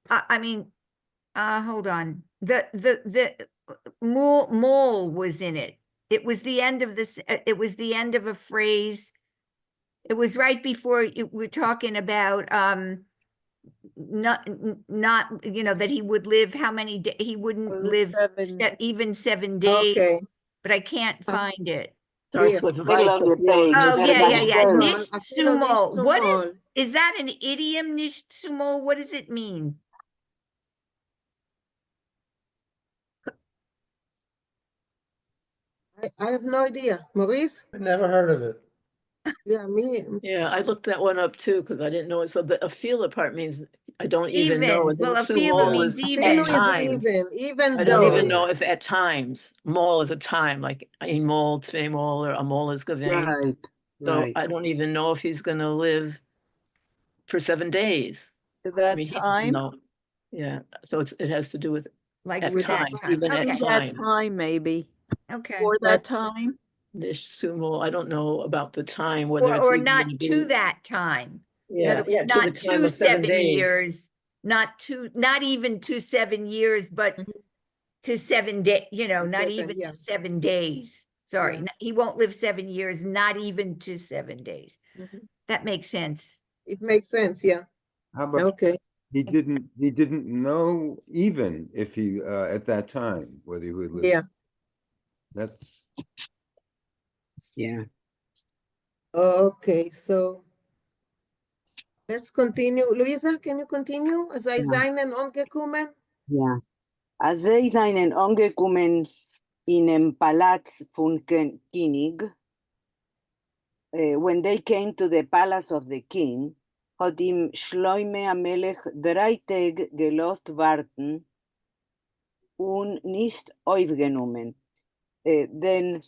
S7: I mean, hold on. The mole was in it. It was the end of this. It was the end of a phrase. It was right before we're talking about not that he would live how many days he wouldn't live even 7 days.
S1: Okay.
S7: But I can't find it.
S11: Starts with vice of war.
S7: Oh yeah.
S1: Small.
S7: Nicht
S1: Afilo nicht
S7: sumo. What
S1: small.
S7: is that an idiom? Nicht sumo. What does it mean?
S1: I have no idea. Maurice?
S6: I never heard of it.
S1: Yeah, me.
S11: Yeah, I looked that one up too because I didn't know it. So the afila part means I don't even know.
S7: Even. Well,
S11: Then
S7: afila
S11: sumo
S7: means
S11: is
S7: even.
S11: at times.
S1: Even
S11: I
S1: though.
S11: don't even know if at times mol is a time, like a mol, tve mol, or a mol is gavain.
S12: Right.
S11: So
S12: Right.
S11: I don't even know if he's going to live for 7 days.
S8: That time?
S11: No. Yeah. So it has to do with
S7: Like
S11: at
S7: with that
S11: times,
S7: time.
S11: even
S7: Okay.
S11: at
S8: That
S11: time.
S8: time, maybe.
S7: Okay.
S8: For that time?
S11: Nish sumo, I don't know about the time, whether it's
S7: Or
S11: even
S7: not
S11: gonna
S7: to
S11: be.
S7: that time.
S11: Yeah,
S7: In other words,
S11: to the
S7: not
S11: time
S7: to
S11: of 7
S7: 7
S11: days.
S7: years, not even to 7 years, but to 7 days, not even to 7 days. Sorry, he won't live 7 years, not even to 7 days. That makes sense.
S1: It makes sense, yeah.
S16: How about
S1: Okay.
S16: he didn't know even if he at that time whether he would live.
S1: Yeah.
S16: That's
S12: Yeah.
S1: Okay, so let's continue. Luisa, can you continue? Sei seinen angekommen?
S12: Ja. Als sie seien angekommen in dem Palast von König, when they came to the palace of the king, hat ihm Shloime Amelech 3 Tage gelost warten und nicht aufgenommen. Then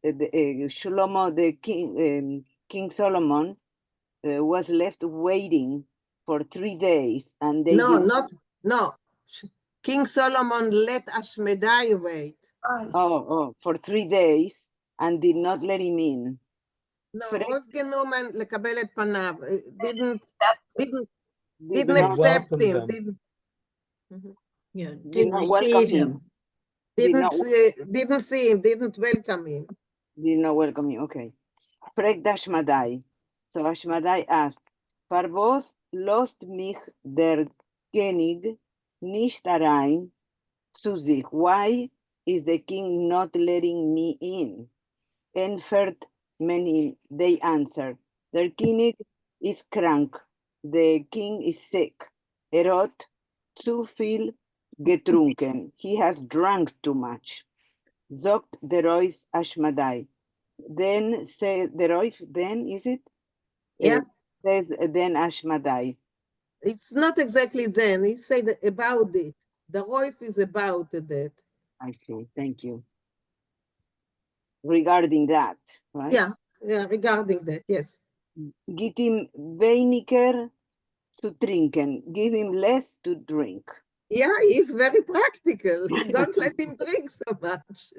S12: Shlomo, the king, King Solomon, was left waiting for 3 days, and they
S1: No. King Solomon let Ashmedai wait.
S12: For 3 days, and did not let him in.
S1: No, aufgenommen לקבל את פניו. Didn't
S12: not
S1: accept
S6: welcome
S1: him.
S6: them.
S12: Did not welcome him.
S1: Didn't see him, didn't welcome him.
S12: Did not welcome him, okay. Fragt Ashmadai. So Ashmadai asked, "Für was lost mich der König nicht herein zu sich? Why is the king not letting me in?" Entfert many, they answered, "Der König is krank. The king is sick. Hat zu viel getrunken. He has drunk too much." Sagt der Reuf Ashmadai. Then say the Reuf, then is it?
S1: Yeah.
S12: Says then Ashmadai.
S1: It's not exactly then. He said about it. The Roif is about that.
S12: I see. Thank you. Regarding that, right?
S1: Yeah, regarding that, yes.
S8: Gib ihm weniger zu trinken. Give him less to drink.
S1: Yeah, he's very practical. Don't let him drink so much.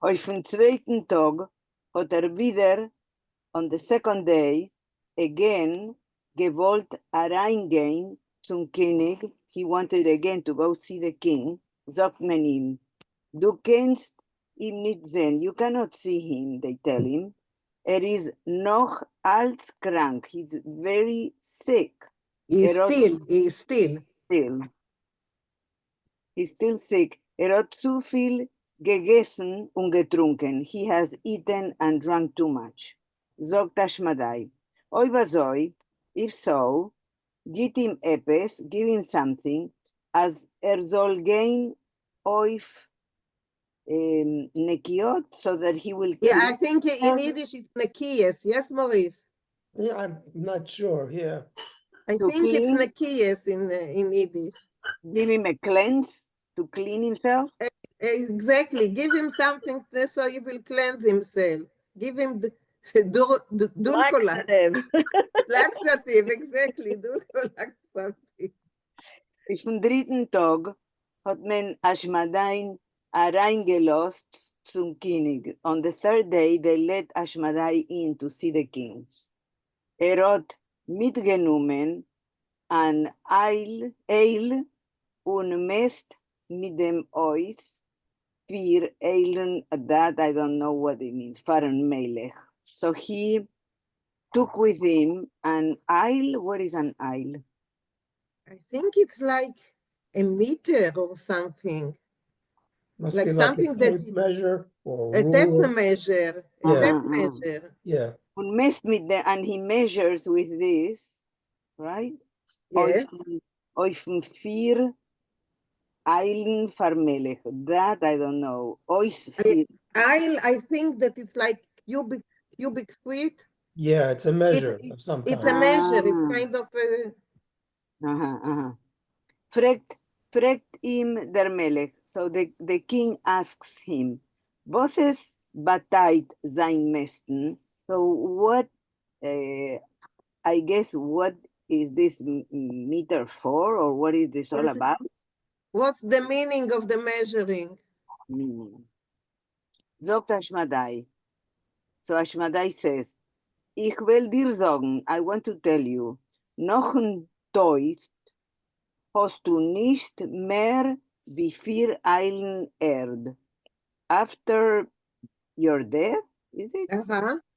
S8: Auf den zweiten Tag hat wieder, on the second day, again gewollt reingehen zum König. He wanted again to go see the king. Sagt man ihm, du kannst ihn nicht sehen. You cannot see him, they tell him. Is noch als krank. He's very sick.
S1: He's still.
S8: He's still sick. Hat zu viel gegessen und getrunken. He has eaten and drunk too much. Sagt Ashmadai. Oi was oi, if so, gib ihm etwas, give him something, as soll gehen auf nekiot, so that he will
S1: Yeah,
S8: keep.
S1: I think in Yiddish it's nekiyes. Yes, Maurice?
S6: Yeah, I'm not sure, yeah.
S1: I
S8: To
S1: think it's
S8: clean?
S1: nekiyes in Yiddish.
S8: Give him a cleanse to clean himself.
S1: Exactly. Give him something so he will cleanse himself. Give him the dulcolax. Laxative, exactly. Dulcolaxative.
S8: Auf dem dritten Tag hat man Ashmadai reingelost zum König. On the third day, they let Ashmadai in to see the king. Hat mitgenommen an Ale und Mest mit dem Eis, 4 Eilen, that I don't know what it means, Fahren Melech. So he took with him an aisle. What is an aisle?
S1: I think it's like a meter or something.
S6: Must
S1: like
S6: be
S1: something
S6: like a
S1: that
S6: tape measure or
S1: a tape
S6: ruler.
S1: measure. A
S6: Yeah.
S1: tape measure.
S6: Yeah.
S8: Und messt mit dem, and he measures with this, right?
S1: Yes.
S8: Auf 4 Eilen Farmelech. That I don't know.
S1: I think that it's like cubic feet.
S6: Yeah, it's a measure of some kind.
S1: It's a measure. It's kind of a.
S8: Fragt ihm der Melech. So the king asks him, was ist Bateit sein Mesten? So what, I guess, what is this meter for, or what is this all about?
S1: What's the meaning of the measuring?
S8: Sagt Ashmadai. So Ashmadai says, ich will dir sagen, I want to tell you, noch ein Toist hast du nicht mehr wie 4 Eilen Erd. After your death, is it?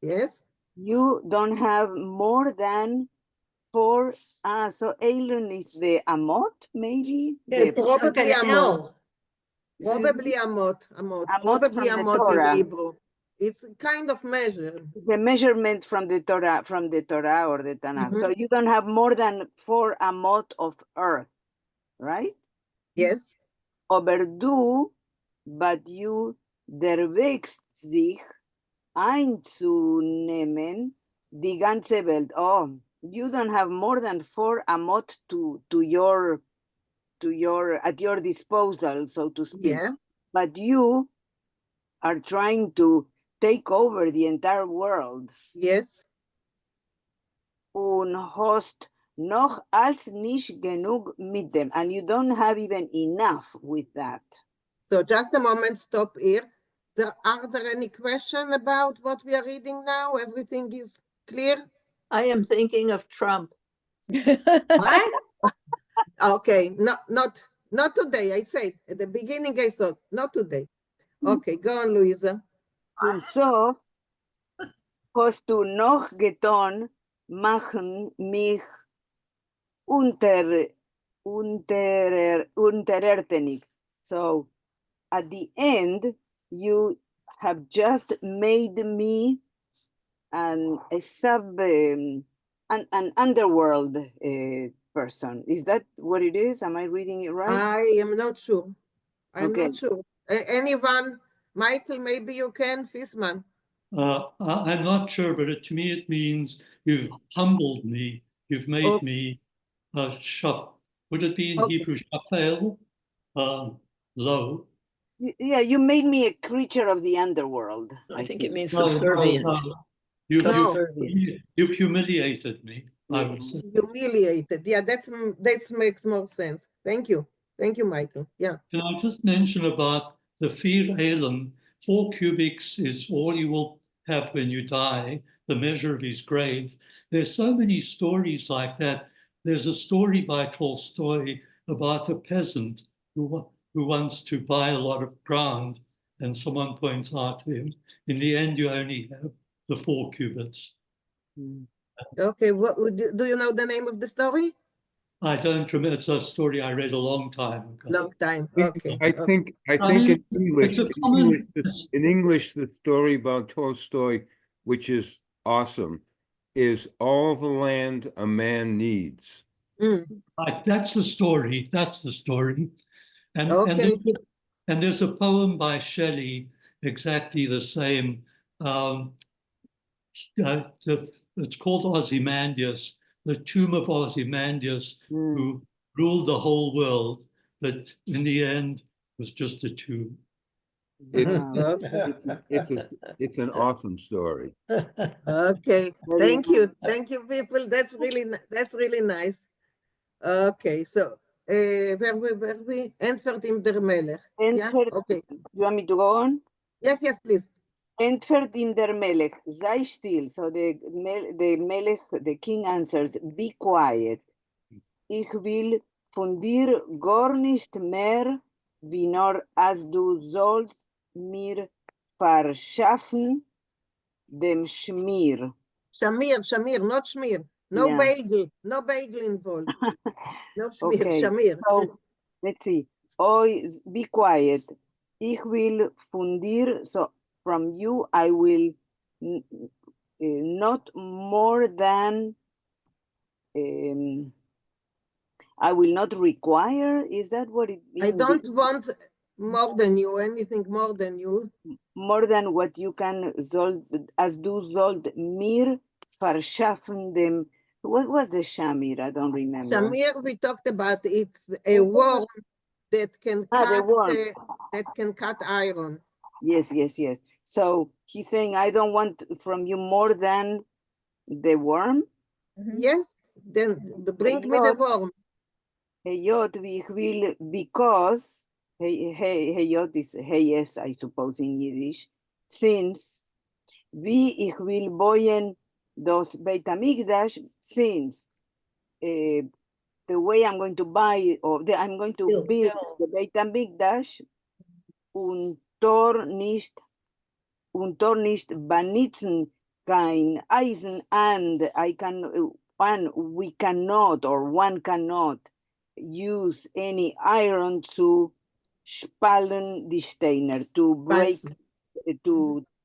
S1: Yes.
S8: You don't have more than 4. So Eilen is the Amot, maybe?
S1: Probably
S13: An
S1: Amot.
S13: L.
S1: Probably Amot. Probably
S8: from the
S1: Amot in
S8: Torah.
S1: Hebrew. It's kind of measure.
S8: The measurement from the Torah or the Tanakh. So you don't have more than 4 Amot of earth, right?
S1: Yes.
S8: Aber du, but you, der wächst sich einzunehmen die ganze Welt. Oh, you don't have more than 4 Amot at your disposal, so to speak.
S1: Yeah.
S8: But you are trying to take over the entire world.
S1: Yes.
S8: Und hast noch als nicht genug mit dem. And you don't have even enough with that.
S1: So just a moment, stop here. Are there any questions about what we are reading now? Everything is clear?
S15: I am thinking of Trump.
S13: What?
S1: Okay, not today. I said at the beginning, I thought, not today. Okay, go on, Luisa.
S8: Zum Sof hast du noch getan, machen mich unterertenig. So at the end, you have just made me an underworld person. Is that what it is? Am I reading it right?
S1: I am not sure. I'm not sure. Anyone? Michael, maybe you can, Fisman.
S14: I'm not sure, but to me it means you've humbled me. You've made me would it be in Hebrew shafel? Low.
S8: Yeah, you made me a creature of the underworld.
S11: I think it means subservient.
S1: No.
S14: You've humiliated me, I would say.
S1: Humiliated. Yeah, that makes more sense. Thank you. Thank you, Michael. Yeah.
S14: Can I just mention about the 4 elim? 4 cubits is all you will have when you die, the measure of his grave. There's so many stories like that. There's a story by Tolstoy about a peasant who wants to buy a lot of ground, and someone points out to him, in the end, you only have the 4 cubits.
S1: Okay, do you know the name of the story?
S14: I don't remember. It's a story I read a long time ago.
S1: Long time. Okay.
S16: I think in English, in English, the story about Tolstoy, which is awesome, is all the land a man needs.
S14: Right, that's the story. That's the story. And,
S1: okay.
S14: and there's a poem by Shelley, exactly the same. It's called Ozymandias, the tomb of Ozymandias, who ruled the whole world, but in the end was just a tomb.
S16: It's an awesome story.
S1: Okay, thank you, people. That's really nice. Okay, so where we Entfert im der Melech. Yeah? Okay.
S17: You want me to go on?
S1: Yes, please.
S17: Entfert im der Melech, sei still. So the Melech, the king answers, be quiet. Ich will von dir gar nicht mehr, wie nur als du sollst mir verschaffen dem Schmier.
S1: Shamir, not Schmier. No bagel involved. No Schmier,
S17: Okay.
S1: Shamir.
S17: So, let's see. Oh, be quiet. Ich will von dir, so from you, I will not more than, I will not require. Is that what it means?
S1: I don't want more than you, anything more than you.
S17: More than what you can, as du sollt mir verschaffen dem. What was the Shamir? I don't remember.
S1: Shamir, we talked about it's a worm that can cut iron.
S17: Yes. So he's saying, I don't want from you more than the worm.
S1: Yes, then bring me the worm.
S17: Heyot ich will, because heyot is yes, I suppose in Yiddish. Since ich will bauen das Beit HaMikdash, since the way I'm going to buy I'm going to build the Beit HaMikdash, un Tor nicht benitzen kein Eisen, and we cannot, or one cannot use any iron to spalten die Steiner, to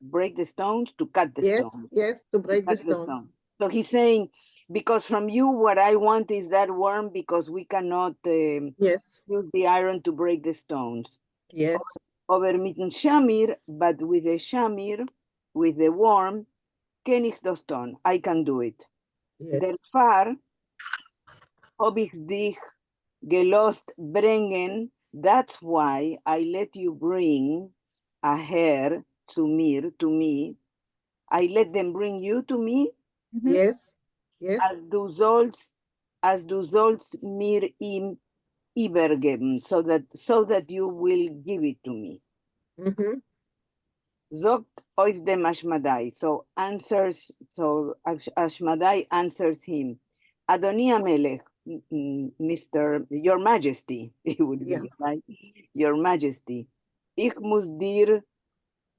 S17: break the stones, to cut the stones.
S1: Yes, to break the stones.
S17: So he's saying, because from you, what I want is that worm, because we cannot use the iron to break the stones.
S1: Yes.
S17: Over mit dem Shamir, but with the Shamir, with the worm, kann ich das tun. I can do it.
S1: Yes.
S17: Therefore, hab ich dich gelost bringen. That's why I let you bring a hair to me. I let them bring you to me.
S1: Yes.
S17: As du sollst mir ihm übergeben, so that you will give it to me. Zogt oif dem Ashmadai. So Ashmadai answers him, Adoni Amelech, Mr. Your Majesty, it would be, right? Your Majesty. Ich muss dir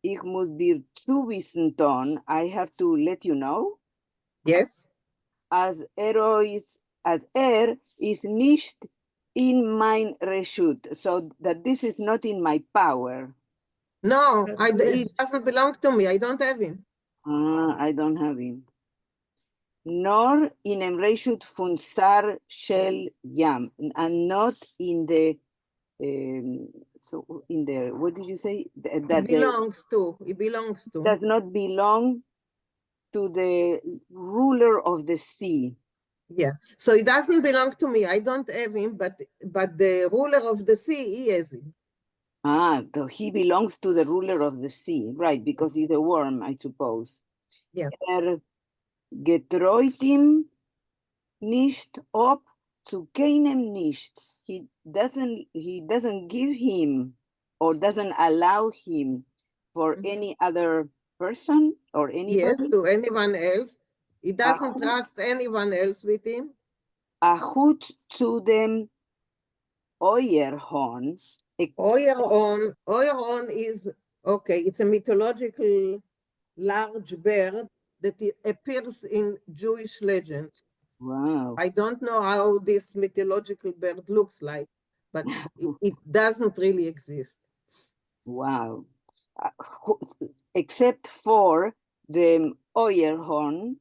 S17: zuwissen tun, I have to let you know.
S1: Yes.
S17: As is nicht in mein Reshut, so that this is not in my power.
S1: No, it doesn't belong to me. I don't have him.
S17: I don't have him. Nor in em Reshut von Sar Shel Yam, and not in the, what did you say? That
S1: it belongs to.
S17: Does not belong to the ruler of the sea.
S1: Yeah, so it doesn't belong to me. I don't have him, but the ruler of the sea, he has him.
S17: So he belongs to the ruler of the sea, right? Because he's a worm, I suppose.
S1: Yeah.
S17: Getreut nicht ob zu keinem nicht. He doesn't give him or doesn't allow him for any other person or
S1: Yes,
S17: anybody.
S1: to anyone else. He doesn't trust anyone else with him.
S17: Ahut zu dem Euerhorn.
S1: Euron is, okay, it's a mythological large bird that appears in Jewish legends.
S17: Wow.
S1: I don't know how this mythological bird looks like, but it doesn't really exist.
S17: Wow. Except for the Euerhorn,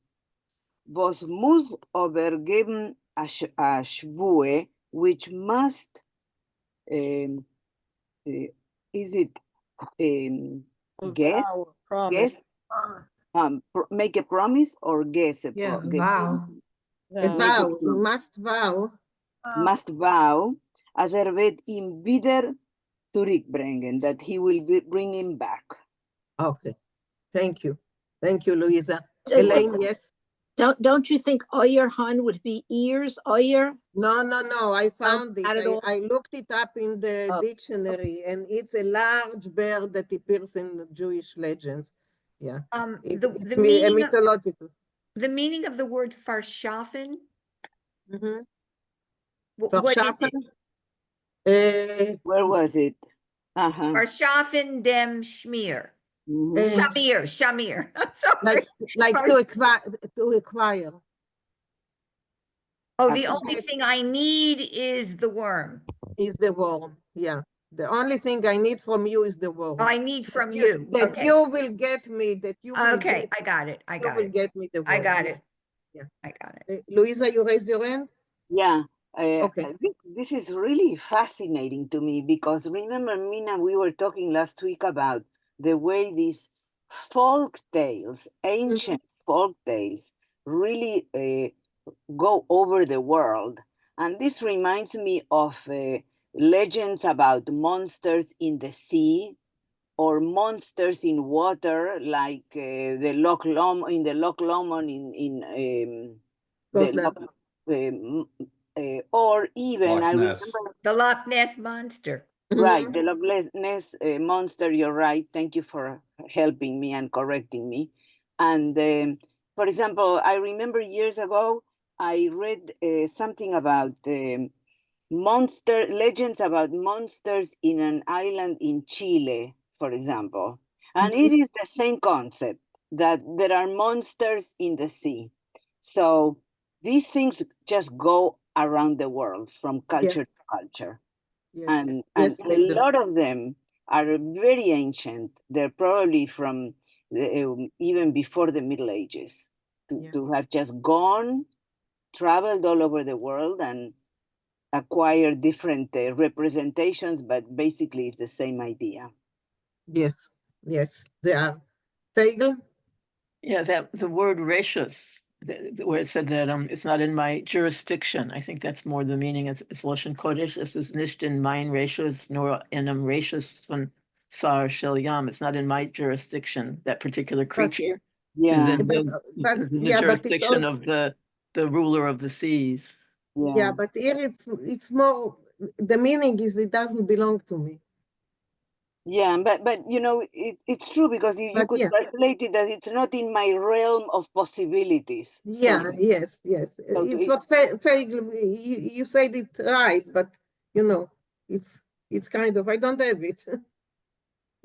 S17: was muss overgeben a Schwue, which must, is it guess?
S15: Promise.
S17: Make a promise or guess?
S13: Yeah, vow.
S1: A vow, you must vow.
S17: Must vow, as wird ihm wieder zurückbringen, that he will bring him back.
S1: Okay, thank you. Thank you, Louisa. Elaine, yes?
S15: Don't you think Oyerhan would be ears, Oyer?
S1: No, I found
S15: not at all?
S1: it. I looked it up in the dictionary, and it's a large bird that appears in Jewish legends. Yeah, it's
S7: The meaning
S1: mythological.
S7: The meaning of the word farschaffen.
S1: Mm-hmm.
S7: What is it?
S17: Where was it?
S7: Verschaffen dem Schmier. Shamir. I'm sorry.
S1: Like to acquire.
S7: Oh, the only thing I need is the worm.
S1: Is the worm, yeah. The only thing I need from you is the worm.
S7: I need from you.
S1: That
S7: Okay.
S1: you will get me, that you will
S7: Okay,
S1: get,
S7: I got it.
S1: you will get me the worm.
S7: I got
S1: yeah.
S7: it.
S1: Yeah.
S7: I got it.
S1: Louisa, you raise your hand?
S17: Yeah.
S1: Okay.
S17: I think this is really fascinating to me because remember, Mina, we were talking last week about the way these folk tales, ancient folk tales, really go over the world. And this reminds me of legends about monsters in the sea or monsters in water, like the Loch Lomond in the Loch Lomond in or even I remember
S7: the Loch Ness monster.
S17: Right, the Loch Ness monster. You're right. Thank you for helping me and correcting me. And for example, I remember years ago I read something about legends about monsters in an island in Chile, for example, and it is the same concept that there are monsters in the sea. So these things just go around the world from culture to culture.
S1: Yes.
S17: And
S1: Yes,
S17: a lot of them are very ancient. They're probably from even before the Middle Ages to have just gone, traveled all over the world and acquired different representations, but basically it's the same idea.
S1: Yes, they are. Vinkl?
S11: Yeah, that the word rachis, where it said that it's not in my jurisdiction. I think that's more the meaning. It's Lashon Kodesh. Es ist nicht in mein rachis, nor in einem rachis von Sar Shel Yam. It's not in my jurisdiction. That particular creature is in the jurisdiction of the ruler of the seas.
S1: Yeah, but here it's more. The meaning is it doesn't belong to me.
S17: Yeah, but you know, it's true because you could translate it that it's not in my realm of possibilities.
S1: Yeah, so, yes. So it's what you said it right, but you know, it's kind of I don't have it.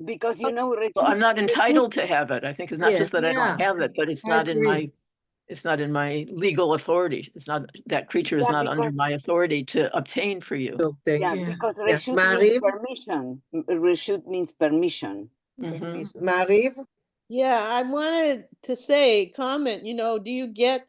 S17: Because you know,
S11: well, I'm not entitled to have it. I think it's not just that I don't have it, but it's not in my legal authority. It's not that creature is not under my authority to obtain for you.
S17: Because reshut means permission. Reshut means permission.
S1: Mariv?
S3: Yeah, I wanted to comment, you know, do you get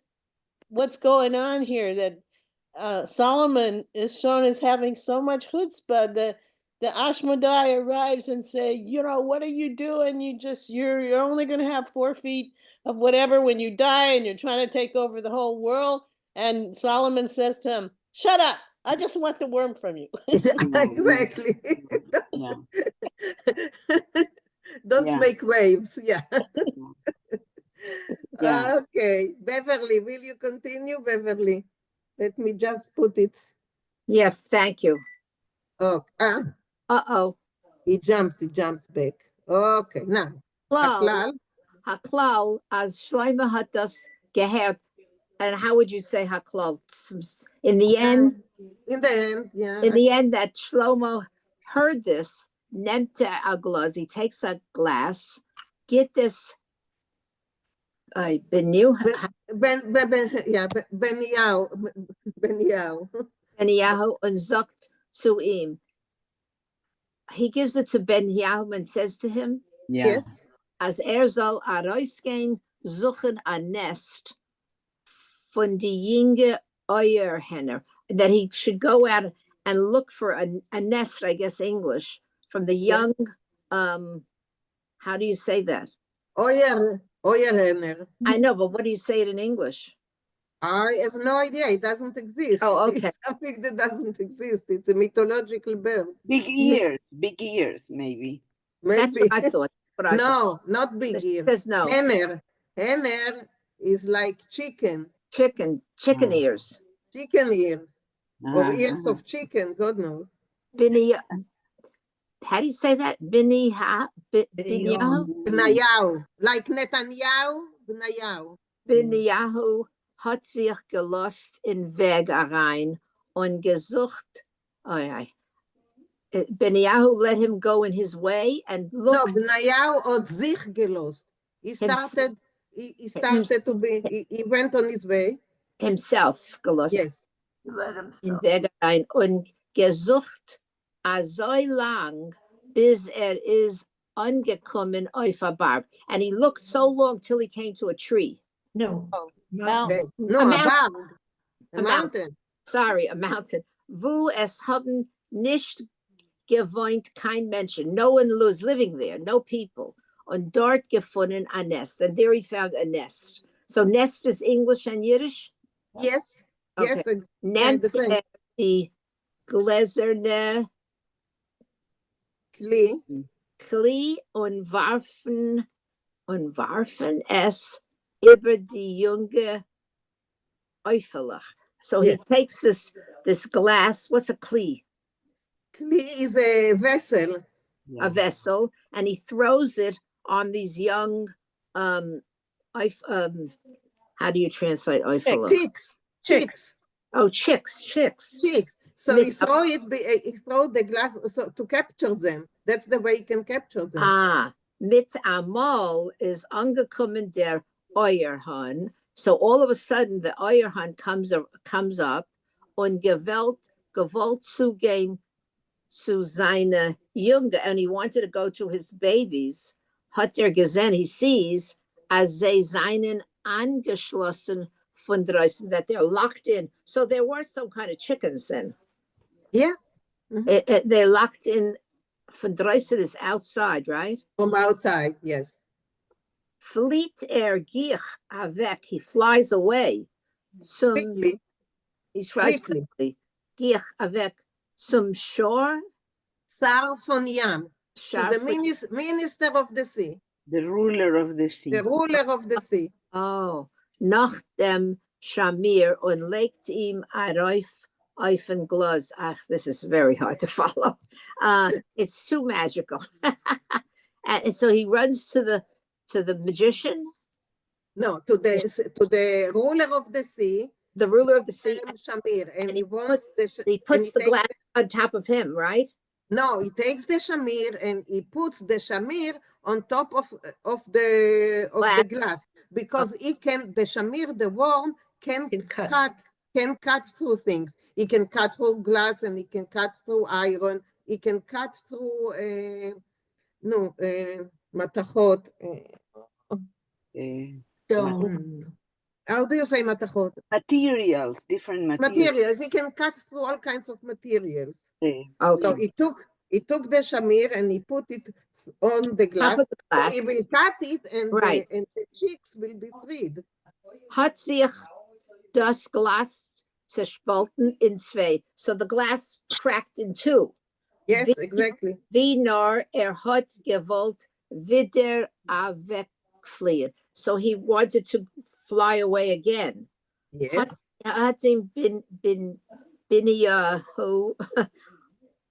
S3: what's going on here that Solomon is shown as having so much chutzpah that the Ashmodai arrives and say, you know, what are you doing? You're only going to have 4 feet of whatever when you die and you're trying to take over the whole world. And Solomon says to him, shut up. I just want the worm from you.
S1: Exactly. Don't make waves. Yeah.
S17: Yeah.
S1: Okay, Beverly, will you continue, Beverly? Let me just put it.
S15: Yeah, thank you.
S1: Oh,
S15: Uh-oh.
S1: He jumps back. Okay, now.
S15: Klal, Haklal, as Shlomo hat das gehört. And how would you say Haklal? In the end?
S1: In the end, yeah.
S15: In the end, that Shlomo heard this, Nemte Aglaz, he takes a glass, get this, Beniyahu, Beniyahu, and sagt zu ihm. He gives it to Beniyahu and says to him,
S1: Yes.
S15: As soll herausgehen, suchen a nest von die Jinge Eierhenner, that he should go out and look for a nest, I guess English, from the young, how do you say that?
S1: Eierhenner.
S15: I know, but what do you say it in English?
S1: I have no idea. It doesn't exist.
S15: Oh, okay.
S1: It's something that doesn't exist. It's a mythological bird.
S17: Big ears, maybe.
S15: That's what I thought.
S1: No, not big ears.
S15: Says no.
S1: Henner. Henner is like chicken.
S15: Chicken ears.
S1: Chicken ears. Or ears of chicken, God knows.
S15: How do you say that? Beniyahu?
S1: Beniyahu. Like Netanyahu, Beniyahu.
S15: Beniyahu hat sich gelost in Weg rein und gesucht. Beniyahu let him go in his way and look.
S1: No, Beniyahu hat sich gelost. He started to be, he went on his way.
S15: Himself gelost.
S1: Yes.
S15: In Weg rein und gesucht so lang, bis is angekommen auf a Barb. And he looked so long till he came to a tree.
S13: No.
S1: A mountain.
S15: Sorry, a mountain. Wo es haben nicht gewohnt kein Menschen. No one was living there, no people. Und dort gefunden a nest. And there he found a nest. So nest is English and Yiddish?
S1: Yes.
S15: Okay.
S1: Yes. The same.
S15: Die gläserne Kli und warfen es über die junge Eufelach. So he takes this glass. What's a Kli?
S1: Kli is a vessel.
S15: A vessel, and he throws it on these young how do you translate Eufelach?
S1: Chicks.
S15: Oh, chicks.
S1: So he throw the glass to capture them. That's the way he can capture them.
S15: Mit Amal is angekommen der Eierhahn. So all of a sudden the Eierhahn comes up und gewollt zugehen zu seine Junge, and he wanted to go to his babies. Hat gesehen, he sees, as they seinen angeschlossen von draußen, that they're locked in. So there weren't some kind of chickens then.
S1: Yeah.
S15: They're locked in. Von draußen is outside, right?
S1: From outside, yes.
S15: Fleet gich avec, he flies away.
S1: Quickly.
S15: He flies quickly. Gich avec zum shore.
S1: Sar von Yam. So the minister of the sea.
S17: The ruler of the sea.
S1: The ruler of the sea.
S15: Oh, nach dem Shamir und legt ihm auf ein Glas. This is very hard to follow. It's too magical. And so he runs to the magician.
S1: No, to the ruler of the sea.
S15: The ruler of the sea.
S1: Shamir, and he
S15: puts the glass on top of him, right?
S1: No, he takes the shamir and he puts the shamir on top of the glass, because the shamir, the worm, can cut through things. He can cut through glass, and he can cut through iron. He can cut through matachot. How do you say matachot?
S17: Materials, different materials.
S1: He can cut through all kinds of materials.
S15: Okay.
S1: So he took the shamir and he put it on the glass. So he will cut it, and the chicks will be freed.
S15: Hat sich das Glas zerspalten in zwei. So the glass cracked in two.
S1: Yes, exactly.
S15: Wie nur hat gewollt wieder wegfliehen. So he wanted to fly away again.
S1: Yes.
S15: Hat ihm bin who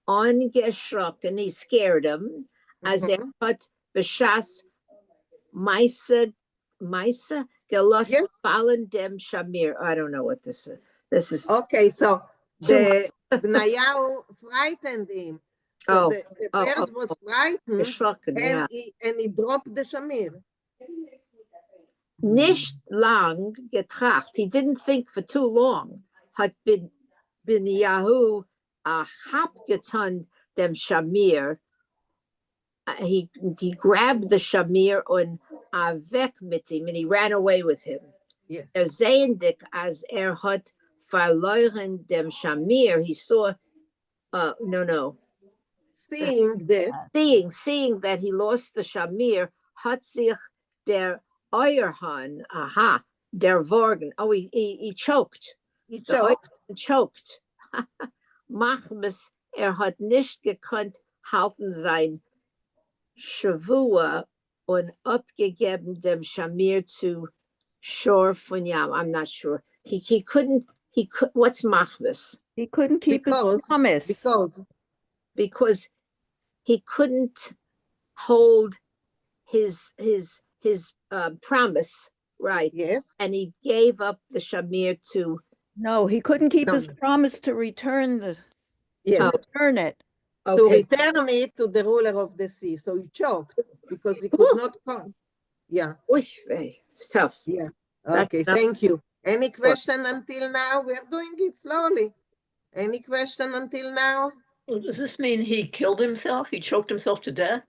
S15: angeschrocken, he scared him, as hat beschas Meise gelost fallen dem Shamir. I don't know what this is. This is
S1: okay, so
S15: too
S1: the Bnayahu frightened him. So the bird was frightened and he dropped the Shamir.
S15: Nicht lang getracht. He didn't think for too long. Hat bin Yahu abgetan dem Shamir. He grabbed the Shamir on weg mit him and he ran away with him.
S1: Yes.
S15: Zehendik as hat verloren dem Shamir. He saw,
S1: Seeing that.
S15: Seeing that he lost the Shamir, hat sich der Euerhahn, der Vorgen. Oh, he choked.
S1: He choked.
S15: Choked. Machmes, hat nicht gekonnt halten sein Shavua und abgegeben dem Shamir to Shor Funyam. I'm not sure. He couldn't, what's Machmes?
S8: He couldn't keep his promise.
S15: Because he couldn't hold his promise, right?
S1: Yes.
S15: And he gave up the Shamir to.
S8: No, he couldn't keep his promise to return the.
S1: Yes.
S8: Return it.
S1: Okay. To return it to the ruler of the sea. So he choked because he could not come. Yeah.
S15: It's tough.
S1: Yeah. Okay, thank you. Any question until now? We're doing it slowly. Any question until now?
S11: Well, does this mean he killed himself? He choked himself to death?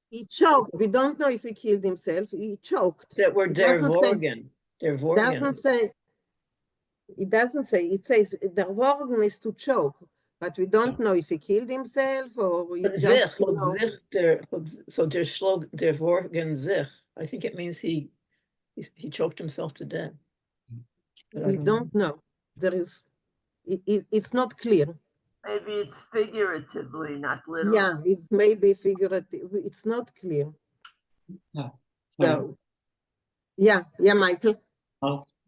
S1: He choked. We don't know if he killed himself. He choked.
S11: That word der Vorgen. Der Vorgen.
S1: Doesn't say. It doesn't say. It says der Vorgen is to choke, but we don't know if he killed himself or he just.
S11: So der Vorgen sich. I think it means he choked himself to death.
S1: We don't know. There is. It's not clear.
S4: Maybe it's figuratively, not literally.
S1: Yeah, it may be figurative. It's not clear. So, yeah, Michael.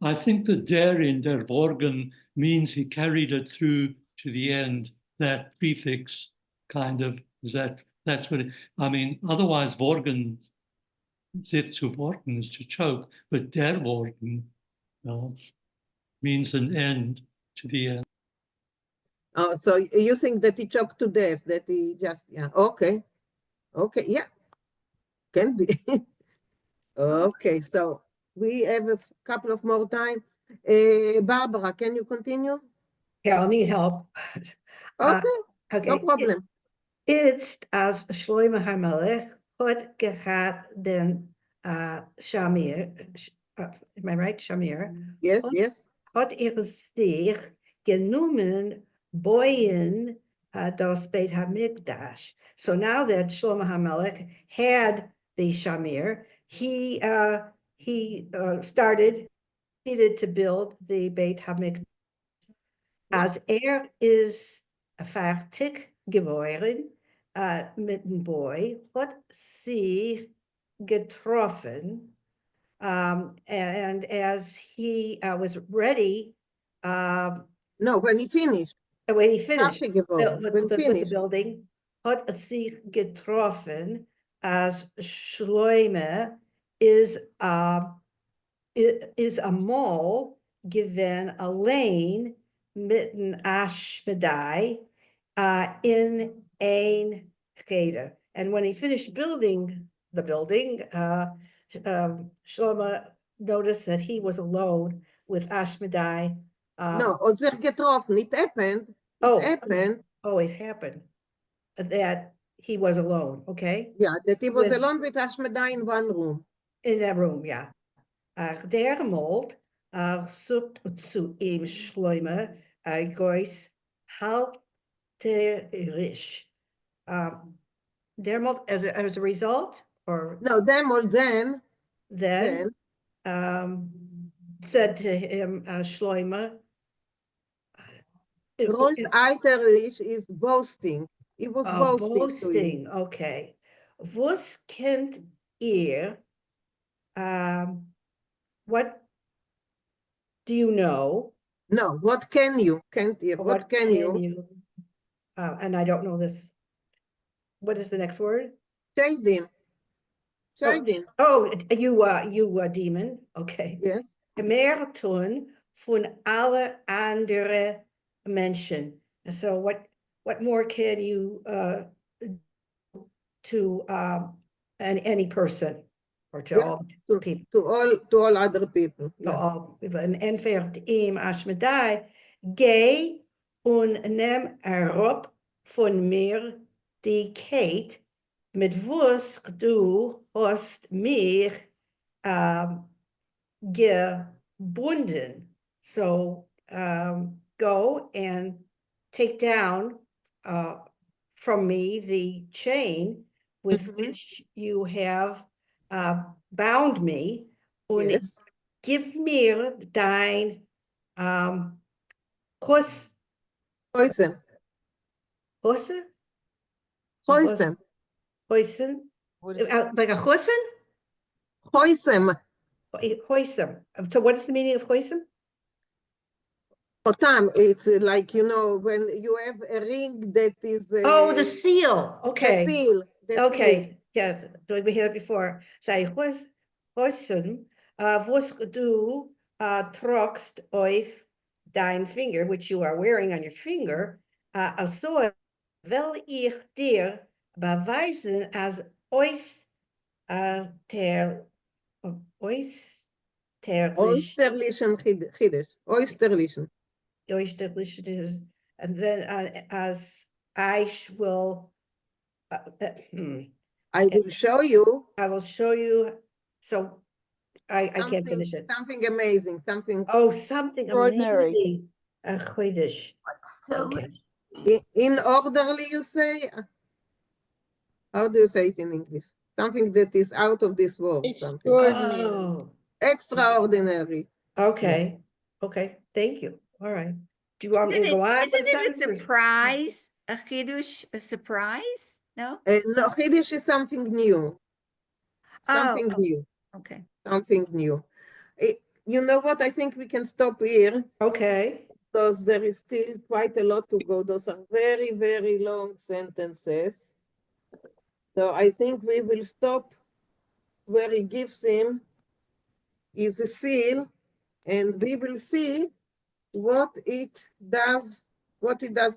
S14: I think the der in der Vorgen means he carried it through to the end. That prefix kind of is that's what it, I mean. Otherwise, Vorgen, sich zu worten is to choke, but der Vorgen means an end to the end.
S1: Oh, so you think that he choked to death, that he just, okay, yeah, can be. Okay, so we have a couple of more time. Barbara, can you continue?
S13: Yeah, I'll need help.
S1: Okay, no problem.
S13: It's as Shlomo HaMelech hat gehad den Shamir, am I right, Shamir?
S1: Yes.
S13: Hat sich genommen Boyen das Beit HaMikdash. So now that Shlomo HaMelech had the Shamir, he needed to build the Beit HaMikdash. As is fertig geworden mit dem Boy, hat sich getroffen, and as he was ready,
S1: no, when he finished.
S13: When he finished
S1: with
S13: the building, hat sich getroffen, as Shloime is a mall given a lane mitten Ashmedai in ein cheder. And when he finished building the building, Shlomo noticed that he was alone with Ashmedai.
S1: No, sich getroffen. It happened.
S13: It happened that he was alone. Okay.
S1: Yeah, that he was alone with Ashmedai in one room.
S13: In that room, yeah. Der mold sucht zu ihm Shloime gois halterisch. Der mold as a result, or
S1: no, der mold then
S13: said to him Shloime.
S1: Groß alterlich is boasting. He was boasting to him.
S13: Okay. Was kennt ihr what do you know?
S1: No, what can you? Can't hear. What can you?
S13: And I don't know this. What is the next word?
S1: Shading. Shading.
S13: Oh, you demon. Okay.
S1: Yes.
S13: Mehr tun von alle andere Menschen. And so what more can you to any person or to
S1: Yeah,
S13: all
S1: to,
S13: people?
S1: to all other people.
S13: To
S1: Yeah.
S13: all people. En entfernt ihm Ashmedai, geh und nimm erop von mir die Kate, mit was du hast mich gebunden. So go and take down from me the chain with which you have bound me. Und
S1: Yes.
S13: give mir dein Kuss.
S1: Poison.
S13: Husse?
S1: Poison.
S13: Poison? Like a hussen?
S1: Poison.
S13: Hoisem. So what is the meaning of hoisem?
S1: Otam, it's like, you know, when you have a ring that is...
S13: Oh, the seal. Okay.
S1: The seal. The
S13: Okay.
S1: seal.
S13: Yeah, so we heard it before. Zij hoisem, was du trokst auf dein finger, which you are wearing on your finger, also will ich dir beweisen als ter
S1: Oysterlichen Chiddush. Oysterlichen.
S13: Oysterlichen, and then as I will
S1: I will show you.
S13: I will show you. So I can't finish it.
S1: Something amazing. Something.
S13: Oh, something
S8: Extraordinary.
S13: amazing. Chodesh. Okay.
S1: In orderly, you say? How do you say it in English? Something that is out of this world. Something.
S13: Oh.
S1: Extraordinary.
S13: Okay. Okay. Thank you. All right. Do you want me to go on?
S7: Isn't it a surprise? A Kiddush, a surprise? No?
S1: No, Yiddish is something new. Something new.
S7: Okay.
S1: Something new. You know what? I think we can stop here.
S13: Okay.
S1: Because there is still quite a lot to go. Those are very, very long sentences. So I think we will stop where he gives him is a seal, and we will see what it does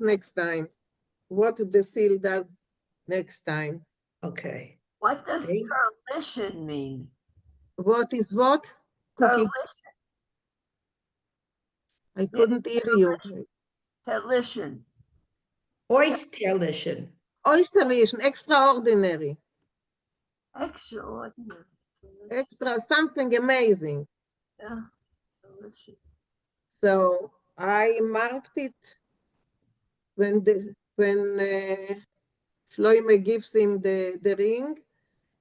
S1: next time, what the seal does next time.
S13: Okay.
S4: What does coalition mean?
S1: What is what? Cookie.
S4: Coalition.
S1: I couldn't hear you.
S4: Coalition.
S13: Oysterlichen.
S1: Oysterlichen, extraordinary.
S4: Extraordinary.
S1: Extra, something amazing.
S4: Yeah. Coalition.
S1: So I marked it when Shloime gives him the ring,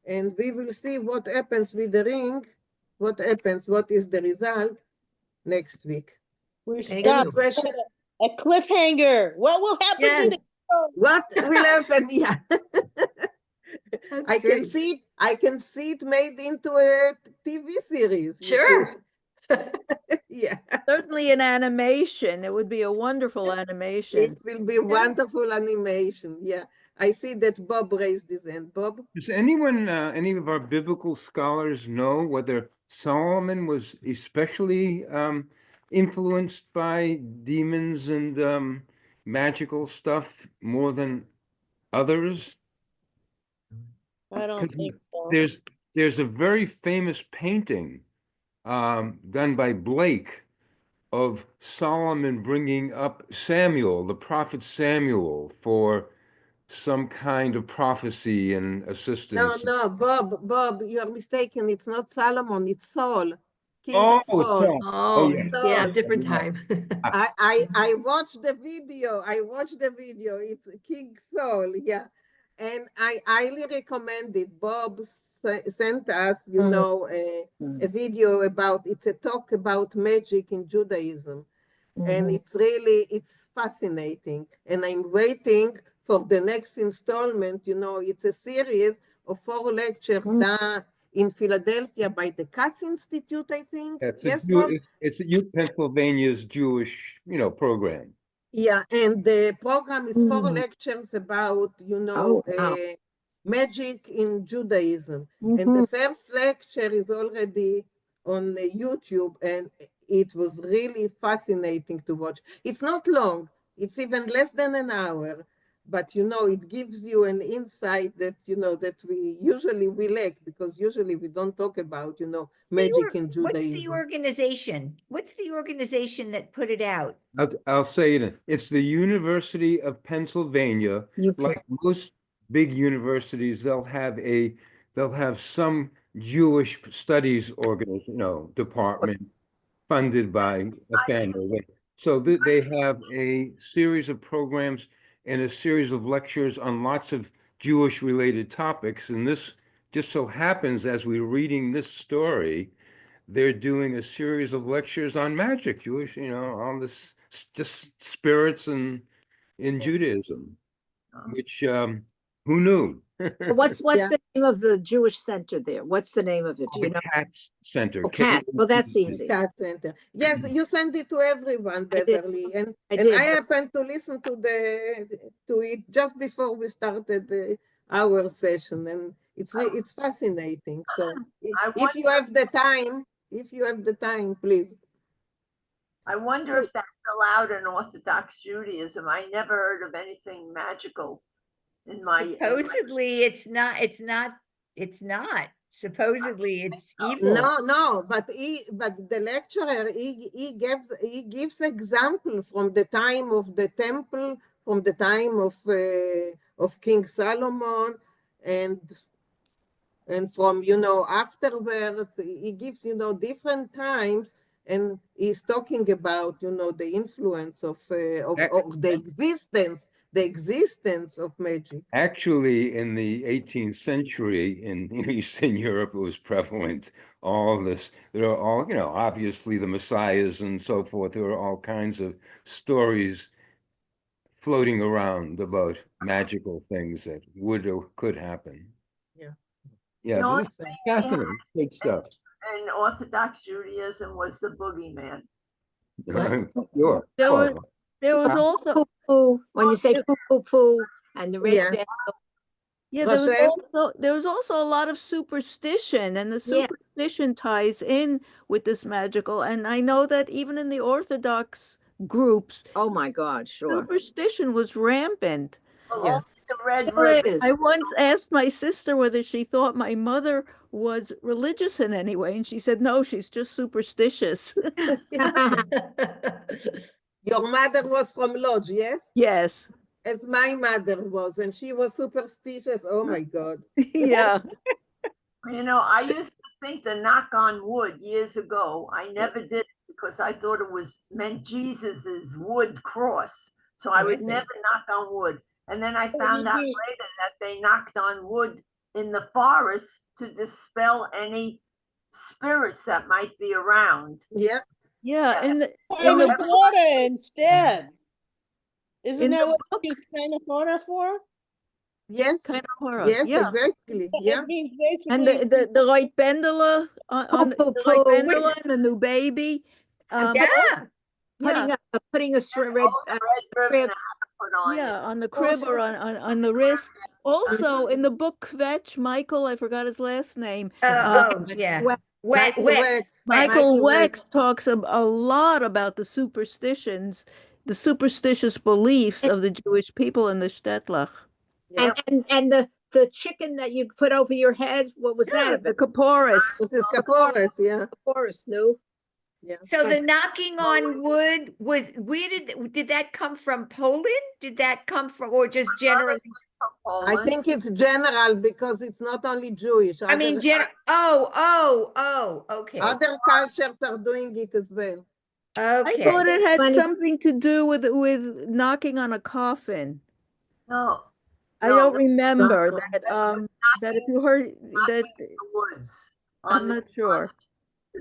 S1: and we will see what happens with the ring, what happens, what is the result next week.
S3: We're
S1: Any
S3: stuck
S1: question?
S3: a cliffhanger. What will happen to the
S1: What will happen? Yeah. I can see it made into a TV series.
S13: Sure.
S1: Yeah.
S8: Certainly an animation. It would be a wonderful animation.
S1: It will be wonderful animation. Yeah. I see that Bob raised his hand. Bob?
S16: Does anyone, any of our biblical scholars know whether Solomon was especially influenced by demons and magical stuff more than others?
S3: I don't think so.
S16: There's a very famous painting done by Blake of Solomon bringing up Samuel, the prophet Samuel, for some kind of prophecy and assistance.
S1: No, Bob, you are mistaken. It's not Solomon, it's Saul. King
S16: Oh,
S1: Saul.
S16: Oh, yeah.
S13: Yeah, different time.
S1: I watched the video. It's King Saul, yeah. And I highly recommend it. Bob sent us, you know, a video about, it's a talk about magic in Judaism. And it's fascinating. And I'm waiting for the next installment. You know, it's a series of 4 lectures in Philadelphia by the Katz Institute, I think.
S16: It's
S1: Yes, Rob?
S16: it's Pennsylvania's Jewish, program.
S1: Yeah, and the program is 4
S15: Mhm.
S1: lectures about,
S15: Oh, wow.
S1: magic in Judaism. And
S15: Mhm.
S1: the first lecture is already on YouTube, and it was really fascinating to watch. It's not long, it's even less than an hour, but it gives you an insight that, that we lack, because usually we don't talk about, magic in
S7: What's the
S1: Judaism.
S7: organization? What's the organization that put it out?
S16: I'll say it. It's the University of Pennsylvania. Like most big universities, they'll have some Jewish studies department funded by a family. So they have a series of programs and a series of lectures on lots of Jewish related topics. And this just so happens, as we're reading this story, they're doing a series of lectures on magic, Jewish, on this just spirits and in Judaism, which who knew?
S15: What's the name of the Jewish center there? What's the name of it? Do you know?
S16: Katz Center.
S15: Oh, Katz. Well, that's easy.
S1: Katz Center. Yes, you send it to everyone, Beverly, and
S15: I
S1: I
S15: did.
S1: happened to listen to it just before we started our session, and it's fascinating. So if you have the time, please.
S4: I wonder if that's allowed in Orthodox Judaism. I never heard of anything magical in my.
S7: Supposedly, it's not. Supposedly, it's evil.
S1: No, but the lecturer he gives example from the time of the temple, from the time of King Solomon, and from afterwards he gives different times, and he's talking about the influence of the existence of magic.
S16: Actually, in the 18th century in Eastern Europe, it was prevalent. All this, there are all, obviously the messiahs and so forth. There are all kinds of stories floating around about magical things that would or could happen.
S1: Yeah.
S16: Yeah,
S4: The
S16: this is fascinating. Good stuff.
S4: in Orthodox Judaism was the boogeyman.
S16: Sure.
S8: There was also
S15: when you say poo and the red bell.
S8: Yeah, there was also a lot of superstition, and the superstition ties in with this magical. And I know that even in the Orthodox groups,
S15: oh my God, sure,
S8: superstition was rampant.
S4: Yeah. The red ribbon.
S8: I once asked my sister whether she thought my mother was religious in any way, and she said no, she's just superstitious.
S1: Your mother was from Lodz, yes?
S8: Yes.
S1: As my mother was, and she was superstitious. Oh my God.
S8: Yeah.
S4: I used to think the knock on wood years ago. I never did it because I thought it meant Jesus's wood cross. So I would never knock on wood. And then I found out later that they knocked on wood in the forest to dispel any spirits that might be around.
S1: Yeah.
S3: Yeah, and the water instead. Isn't that what you use kind of water for?
S1: Yes.
S8: Kind of horror.
S1: Yes,
S8: yeah.
S1: Exactly. Yeah.
S3: It means basically.
S8: And the right pendula on the right pendula and the new baby.
S15: Putting a red
S4: ribbon
S8: on the crib or on the wrist. Also in the book Kvetch, Michael, I forgot his last name.
S1: Michael
S8: Wex talks a lot about the superstitions, the superstitious beliefs of the Jewish people in the Shtetlach.
S15: Yeah. And the chicken that you put over your head, what was that about?
S8: The Kaporis.
S1: This is Kaporis, yeah.
S15: Kaporis, no?
S1: Yeah.
S7: So the knocking on wood did that come from Poland? Did that come from, or just generally?
S1: I think it's general because it's not only Jewish.
S7: I mean, okay.
S1: Other cultures are doing it as well.
S7: Okay.
S8: I thought it had something to do with knocking on a coffin.
S4: No.
S8: I don't remember that. That if you heard that, I'm not sure.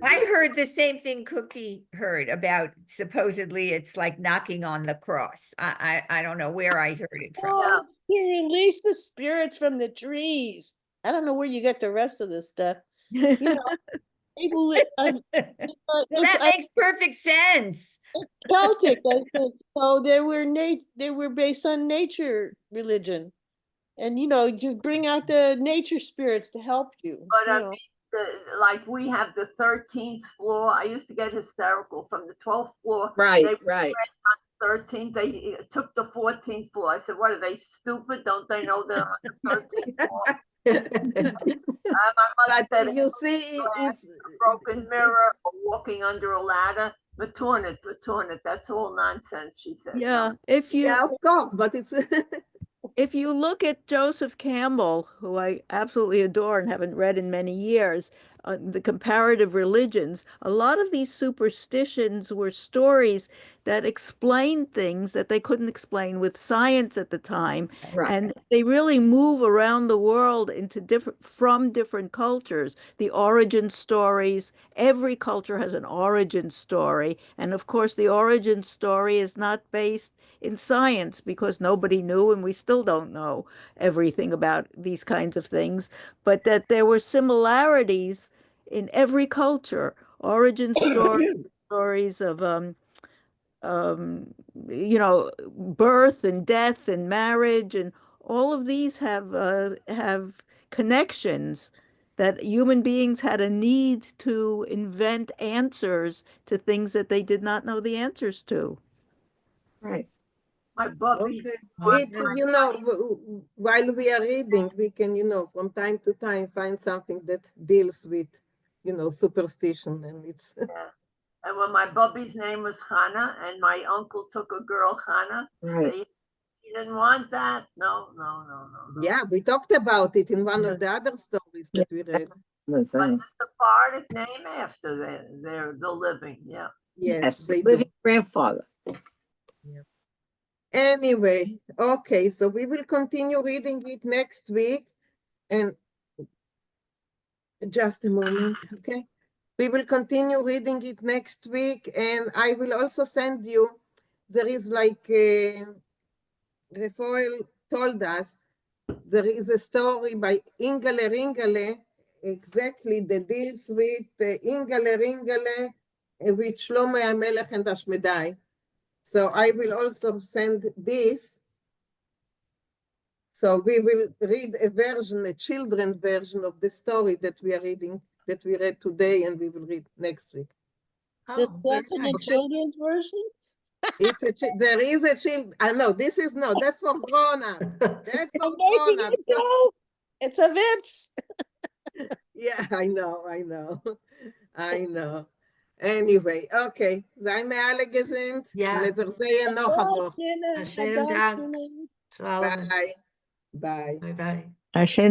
S7: I heard the same thing Cookie heard about. Supposedly, it's like knocking on the cross. I don't know where I heard it from.
S3: Oh, to release the spirits from the trees. I don't know where you get the rest of this stuff. You know, people,
S7: Well, that makes perfect sense.
S3: Celtic, I think. So they were based on nature religion. And you know, you bring out the nature spirits to help you.
S4: But
S3: you
S4: I
S3: know.
S4: mean, like we have the 13th floor. I used to get hysterical from the 12th floor.
S15: Right,
S4: They
S15: right.
S4: on the 13th. They took the 14th floor. I said, "What are they stupid? Don't they know they're on the 13th floor?" My mother
S1: But
S4: said,
S1: you see, it's
S4: a broken mirror or walking under a ladder. Return it. That's all nonsense, she said.
S8: Yeah,
S1: yeah, of course, but it's
S8: if you look at Joseph Campbell, who I absolutely adore and haven't read in many years, the comparative religions, a lot of these superstitions were stories that explained things that they couldn't explain with science at the time.
S15: Right.
S8: And they really move around the world into from different cultures. The origin stories, every culture has an origin story. And of course, the origin story is not based in science because nobody knew and we still don't know everything about these kinds of things, but that there were similarities in every culture, origin stories of you know, birth and death and marriage, and all of these have connections that human beings had a need to invent answers to things that they did not know the answers to.
S15: Right.
S4: My Bobby.
S1: okay. It's, you know, while we are reading, we can, you know, from time to time find something that deals with, you know, superstition, and it's
S4: Yeah. And when my Bobby's name was Hannah, and my uncle took a girl, Hannah,
S1: Right.
S4: he didn't want that. No.
S1: Yeah, we talked about it in one of the other stories that we read.
S4: But it's a Sephardic name after the living. Yeah.
S1: Yes, they
S15: living
S1: do.
S15: grandfather.
S1: Yeah. Anyway, okay, so we will continue reading it next week. And just a moment, okay? We will continue reading it next week, and I will also send you, there is like, Rafael told us, there is a story by Ingele Ringele, exactly, that deals with Ingele Ringele with Shlomo HaMelech and Ashmedai. So I will also send this. So we will read a version, a children's version of the story that we are reading, that we read today, and we will read next week.
S3: That's in the children's version?
S1: It's there is a child. I know this is no. That's for grown up. That's for grown up.
S3: No, it's a Vince.
S1: Yeah, I know. I know. Anyway, okay. Sei mir alle gesinnt.
S13: Ja.
S1: Und wir sehen noch eine Woche.
S13: Schönen Dank.
S1: Bye. Bye.
S13: Bye bye.
S15: Hashem.